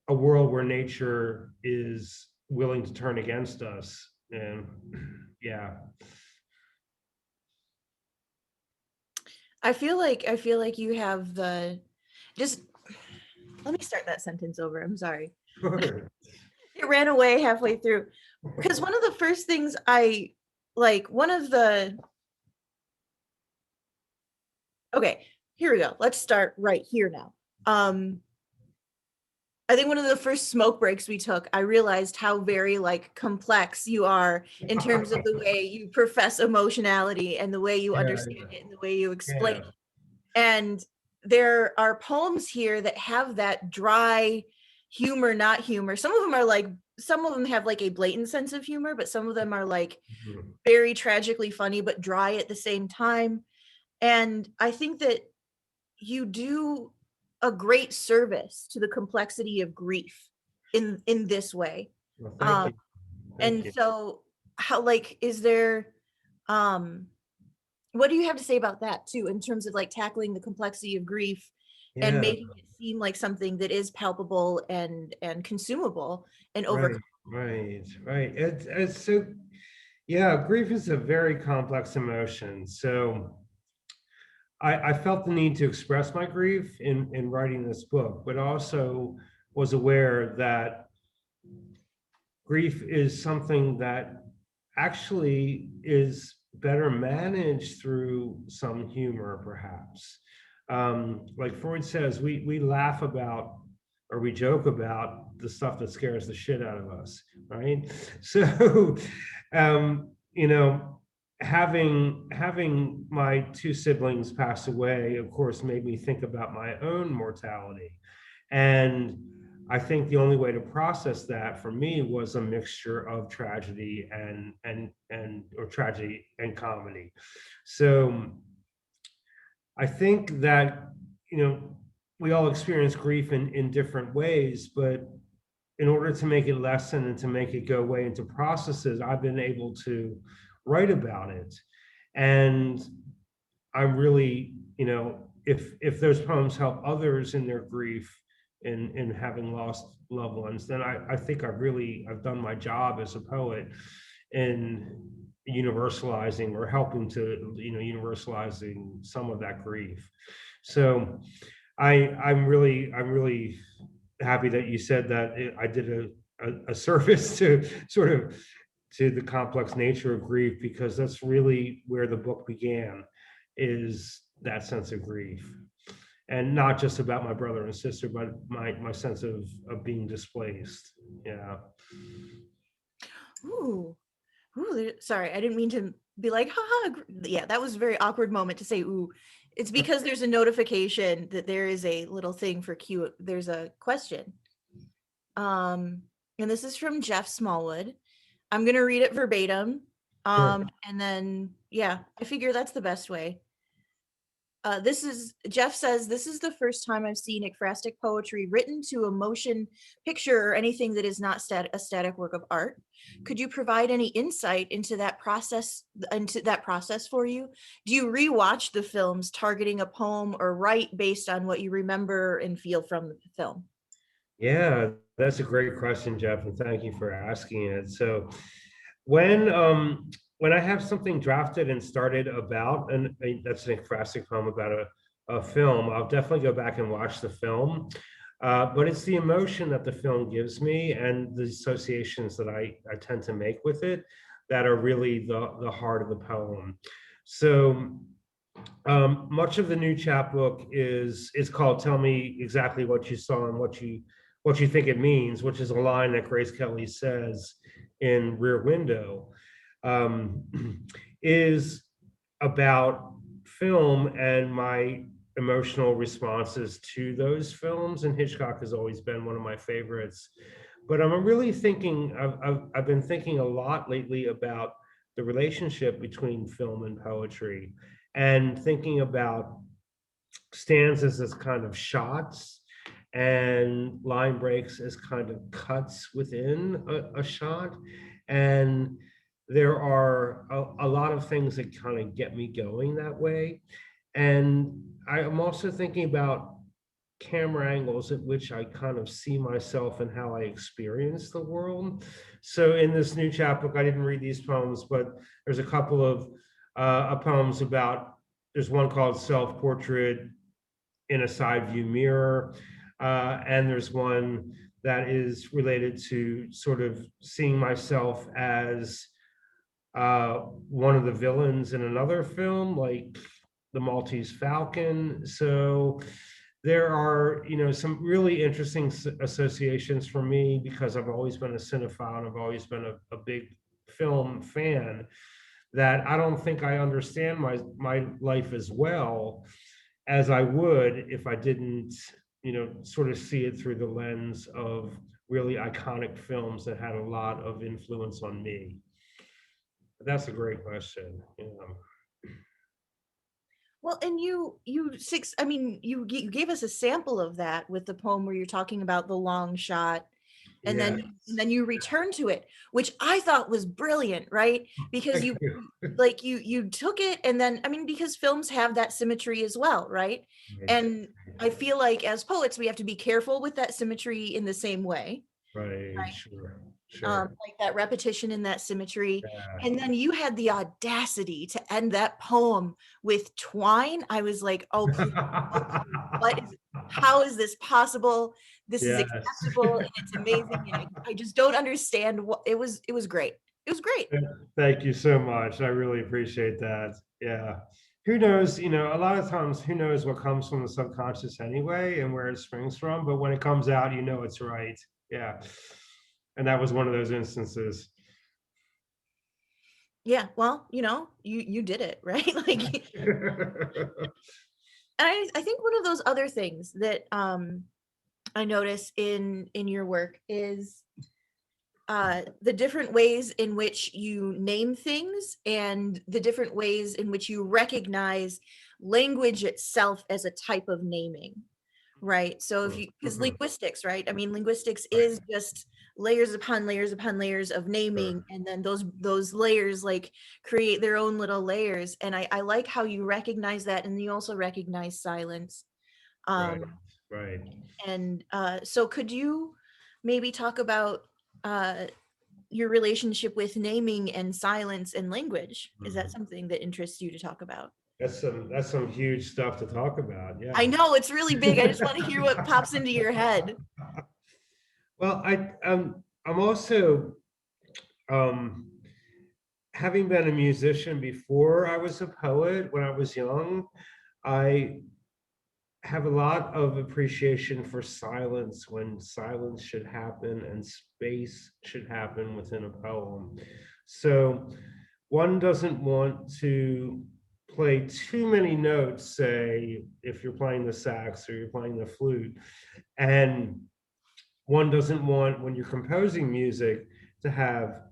[SPEAKER 3] a world where nature is willing to turn against us? And yeah.
[SPEAKER 1] I feel like you have the, just let me start that sentence over. I'm sorry.
[SPEAKER 3] Sure.
[SPEAKER 1] It ran away halfway through. Because one of the first things I like, okay, here we go. Let's start right here now. I think one of the first smoke breaks we took, I realized how very like complex you are in terms of the way you profess emotionality and the way you understand it and the way you explain
[SPEAKER 3] Yeah.
[SPEAKER 1] it. And there are poems here that have that dry humor, not humor. Some of them have like a blatant sense of humor, but some of them are like very tragically funny, but dry at the same time. And I think that you do a great service to the complexity of grief in this way.
[SPEAKER 3] Well, thank you. Thank
[SPEAKER 1] And
[SPEAKER 3] you.
[SPEAKER 1] so how, like, is there, what do you have to say about that too, in terms of like tackling the complexity of grief and
[SPEAKER 3] Yeah.
[SPEAKER 1] making it seem like something that is palpable and consumable and
[SPEAKER 3] Right.
[SPEAKER 1] overcome?
[SPEAKER 3] Right. It's so, yeah, grief is a very complex emotion. So I felt the need to express my grief in writing this book, but also was aware that grief is something that actually is better managed through some humor, perhaps. Like Freud says, we laugh about or we joke about the stuff that scares the shit out of us, right? So, you know, having my two siblings pass away, of course, made me think about my own mortality, and I think the only way to process that for me was a mixture of tragedy or tragedy and comedy. So I think that, you know, we all experience grief in different ways, but in order to make it lessen and to make it go away into processes, I've been able to write about it. And I'm really, you know, if those poems help others in their grief in having lost loved ones, then I think I've done my job as a poet in universalizing or helping to, you know, universalizing some of that grief. So I'm really happy that you said that I did a service to sort of to the complex nature of grief, because that's really where the book began, is that sense of grief. And not just about my brother and sister, but my sense of being displaced. Yeah.
[SPEAKER 1] Ooh, sorry, I didn't mean to be like, haha. Yeah, that was a very awkward moment to say, ooh. It's because there's a notification that there is a little thing for Q. There's a question. And this is from Jeff Smallwood. I'm going to read it verbatim.
[SPEAKER 3] Sure.
[SPEAKER 1] And then, yeah, I figure that's the best way. Jeff says, this is the first time I've seen ekphrastic poetry written to a motion picture or anything that is not a static work of art. Could you provide any insight into that process for you? Do you rewatch the films targeting a poem, or write based on what you remember and feel from the film?
[SPEAKER 3] Yeah, that's a great question, Jeff, and thank you for asking it. So when I have something drafted and started about, and that's an ekphrastic poem about a film, I'll definitely go back and watch the film. But it's the emotion that the film gives me and the associations that I tend to make with it that are really the heart of the poem. So much of the new chapbook is called "Tell Me Exactly What You Saw and What You Think It Means," which is a line that Grace Kelly says in Rear Window, is about film and my emotional responses to those films. And Hitchcock has always been one of my favorites. But I'm really thinking, I've been thinking a lot lately about the relationship between film and poetry, and thinking about stanzas as kind of shots and line breaks as kind of cuts within a shot. And there are a lot of things that kind of get me going that way. And I'm also thinking about camera angles at which I kind of see myself and how I experience the world. So in this new chapbook, I didn't read these poems, but there's a couple of poems about, there's one called Self-Portrait in a Side View Mirror. And there's one that is related to sort of seeing myself as one of the villains in another film, like The Maltese Falcon. So there are, you know, some really interesting associations for me, because I've always been a cinephile and I've always been a big film fan, that I don't think I understand my life as well as I would if I didn't, you know, sort of see it through the lens of really iconic films that had a lot of influence on me. But that's a great question.
[SPEAKER 1] Well, and you gave us a sample of that with the poem where you're talking about the long shot, and
[SPEAKER 3] Yeah.
[SPEAKER 1] then you return to it, which I thought was brilliant, right? Because
[SPEAKER 3] Thank you.
[SPEAKER 1] you took it, and then, I mean, because films have that symmetry as well, right? And I feel like as poets, we have to be careful with that symmetry in the same way.
[SPEAKER 3] Right,
[SPEAKER 1] Right.
[SPEAKER 3] sure.
[SPEAKER 1] Like that repetition and that symmetry.
[SPEAKER 3] Yeah.
[SPEAKER 1] And then you had the audacity to end that poem with twine. I was like, oh, please, how is this possible? This is
[SPEAKER 3] Yes.
[SPEAKER 1] acceptable, and it's amazing. And I just don't understand what it was. It was great. It was great.
[SPEAKER 3] Thank you so much. I really appreciate that. Yeah. Who knows, you know, a lot of times, who knows what comes from the subconscious anyway and where it springs from, but when it comes out, you know, it's right. Yeah. And that was one of those instances.
[SPEAKER 1] Yeah. Well, you know, you did it, right? Like, I think one of those other things that I notice in your work is the different ways in which you name things and the different ways in which you recognize language itself as a type of naming, right? So if you, because linguistics, right? I mean, linguistics is just layers upon layers upon layers of naming, and then those layers like create their own little layers. And I like how you recognize that, and you also recognize silence.
[SPEAKER 3] Right.
[SPEAKER 1] And so could you maybe talk about your relationship with naming and silence and language? Is that something that interests you to talk about?
[SPEAKER 3] That's some huge stuff to talk about. Yeah.
[SPEAKER 1] I know it's really big. I just want to hear what pops into your head.
[SPEAKER 3] Well, I'm also having been a musician before I was a poet when I was young. I have a lot of appreciation for silence when silence should happen and space should happen within a poem. So one doesn't want to play too many notes, say, if you're playing the sax or you're playing the flute. And one doesn't want, when you're composing music, to have,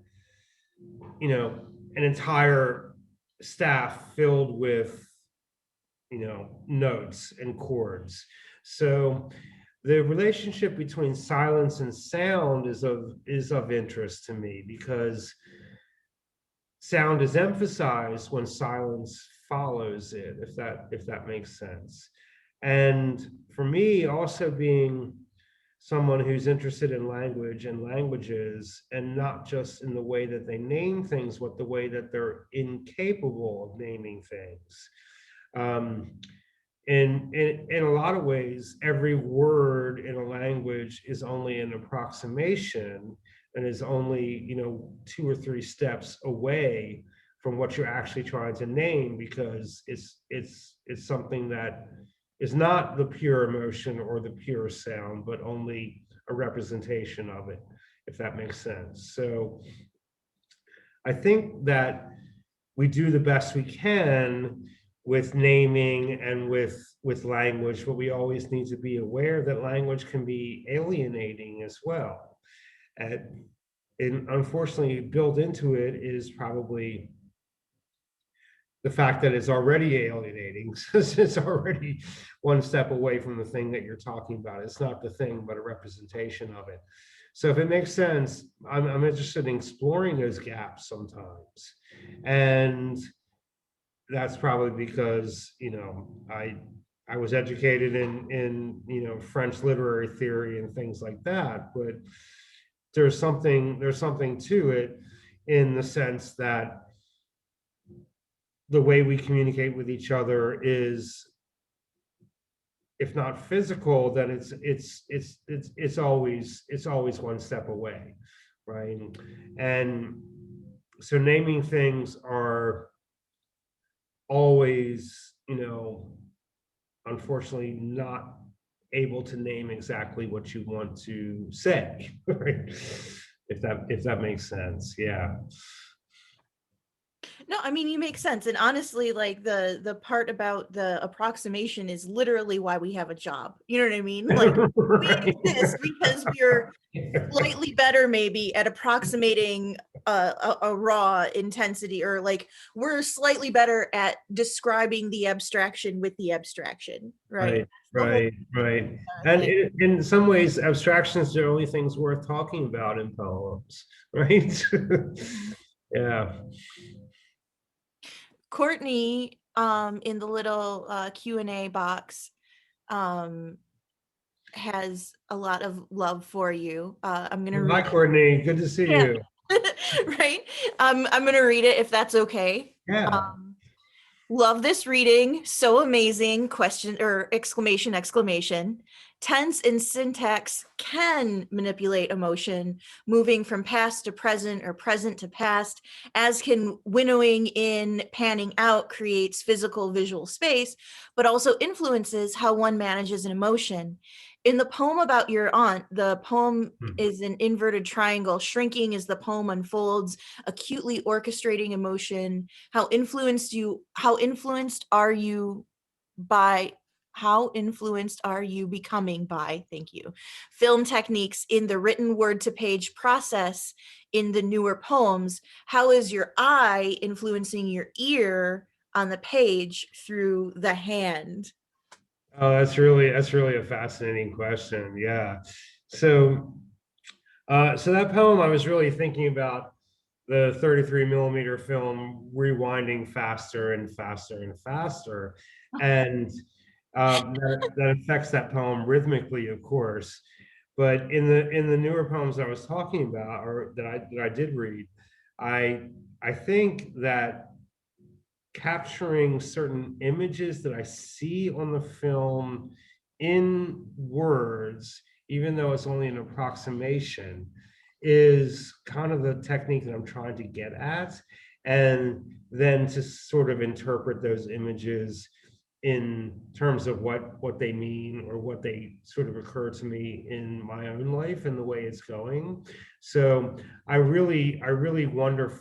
[SPEAKER 3] you know, an entire staff filled with, you know, notes and chords. So the relationship between silence and sound is of interest to me, because sound is emphasized when silence follows it, if that makes sense. And for me, also being someone who's interested in language and languages, and not just in the way that they name things, but the way that they're incapable of naming things. In a lot of ways, every word in a language is only an approximation, and is only, you know, 2 or 3 steps away from what you're actually trying to name, because it's something that is not the pure emotion or the pure sound, but only a representation of it, if that makes sense. So I think that we do the best we can with naming and with language, but we always need to be aware that language can be alienating as well. And unfortunately, built into it is probably the fact that it's already alienating. It's already one step away from the thing that you're talking about. It's not the thing, but a representation of it. So if it makes sense, I'm interested in exploring those gaps sometimes. And that's probably because, you know, I was educated in you know, French literary theory and things like that, but there's something to it, in the sense that the way we communicate with each other is, if not physical, then it's always one step away, right? And so naming things are always, you know, unfortunately not able to name exactly what you want to say, right? If that makes sense. Yeah.
[SPEAKER 1] No, I mean, you make sense. And honestly, like the part about the approximation is literally why we have a job. You know what I mean? Like
[SPEAKER 3] Right.
[SPEAKER 1] we exist because we're slightly better maybe at approximating a raw intensity, or like we're slightly better at describing the abstraction with the abstraction, right?
[SPEAKER 3] Right. And in some ways, abstractions are the only things worth talking about in poems, right? Yeah.
[SPEAKER 1] Courtney, in the little Q&A box, has a lot of love for you. I'm gonna
[SPEAKER 3] Hi,
[SPEAKER 1] read
[SPEAKER 3] Courtney. Good to see you.
[SPEAKER 1] it. Right? I'm gonna read it if that's okay.
[SPEAKER 3] Yeah.
[SPEAKER 1] Love this reading. So amazing. Question or exclamation, exclamation. Tense and syntax can manipulate emotion, moving from past to present or present to past, as can winnowing in, panning out creates physical visual space, but also influences how one manages an emotion. In the poem about your aunt, the poem is an inverted triangle. Shrinking as the poem unfolds, acutely orchestrating emotion. How influenced are you by How influenced are you becoming by, thank you, film techniques in the written word to page process in the newer poems? How is your eye influencing your ear on the page through the hand?
[SPEAKER 3] Oh, that's really a fascinating question. Yeah. So so that poem, I was really thinking about the 33 millimeter film rewinding faster and faster and faster. And that affects that poem rhythmically, of course. But in the newer poems I was talking about, or that I did read, I think that capturing certain images that I see on the film in words, even though it's only an approximation, is kind of the technique that I'm trying to get at. And then to sort of interpret those images in terms of what they mean, or what they sort of occur to me in my own life and the way it's going. So I really wonder,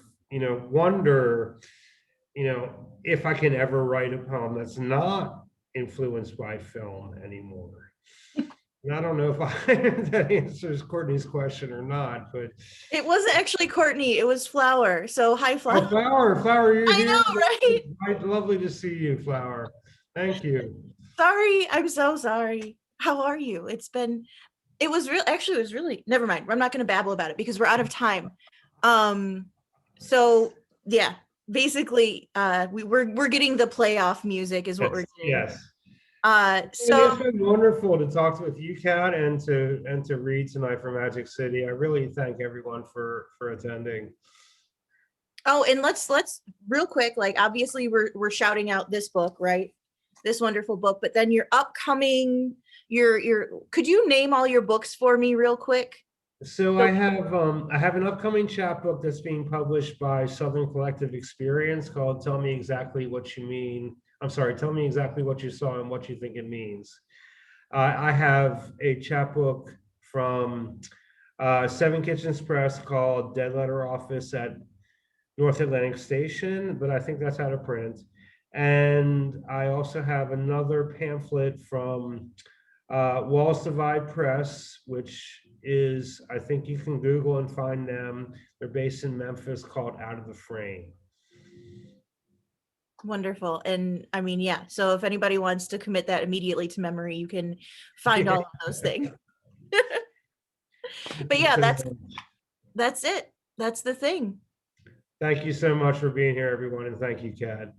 [SPEAKER 3] if I can ever write a poem that's not influenced by film anymore. And I don't know if that answers Courtney's question or not, but
[SPEAKER 1] It wasn't actually Courtney, it was Flower. So hi, Flower.
[SPEAKER 3] Flower, you're
[SPEAKER 1] I
[SPEAKER 3] here.
[SPEAKER 1] know, right?
[SPEAKER 3] Lovely to see you, Flower. Thank you.
[SPEAKER 1] Sorry, I'm so sorry. How are you? It was really, never mind. I'm not going to babble about it because we're out of time. So yeah, basically, we're getting the playoff music is what we're getting.
[SPEAKER 3] Yes.
[SPEAKER 1] So
[SPEAKER 3] It's been wonderful to talk with you, Kat, and to read tonight from Magic City. I really thank everyone for attending.
[SPEAKER 1] oh, and let's real quick, like obviously we're shouting out this book, right? This wonderful book, but then your upcoming, could you name all your books for me real quick?
[SPEAKER 3] So I have an upcoming chapbook that's being published by Southern Collective Experience called "Tell Me Exactly What You Mean." I'm sorry, "Tell Me Exactly What You Saw and What You Think It Means." I have a chapbook from Seven Kitchens Press called "Dead Letter Office at North Atlantic Station," but I think that's out of print. And I also have another pamphlet from Walls Divide Press, which is, I think you can Google and find them. They're based in Memphis, called "Out of the Frame."
[SPEAKER 1] Wonderful. And I mean, yeah, so if anybody wants to commit that immediately to memory, you can find all of those things. But yeah, that's it. That's the thing.
[SPEAKER 3] Thank you so much for being here, everyone, and thank you, Kat.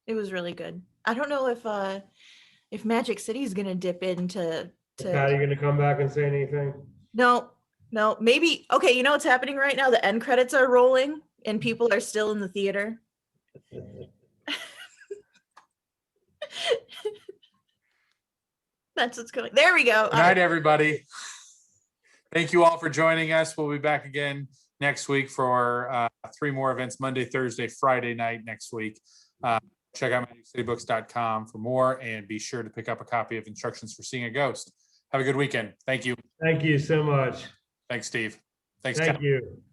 [SPEAKER 1] It was really good. I don't know if Magic City is gonna dip into
[SPEAKER 3] Kat, are you gonna come back and say anything?
[SPEAKER 1] No, maybe. Okay, you know what's happening right now? The end credits are rolling and people are still in the theater. That's what's going. There we go.
[SPEAKER 2] Good night, everybody. Thank you all for joining us. We'll be back again next week for 3 more events, Monday, Thursday, Friday night next week. Check out magiccitybooks.com for more, and be sure to pick up a copy of Instructions for Seeing a Ghost. Have a good weekend. Thank you.
[SPEAKER 3] Thank you so much.
[SPEAKER 2] Thanks, Steve. Thanks,
[SPEAKER 3] Thank
[SPEAKER 2] Kat.
[SPEAKER 3] you.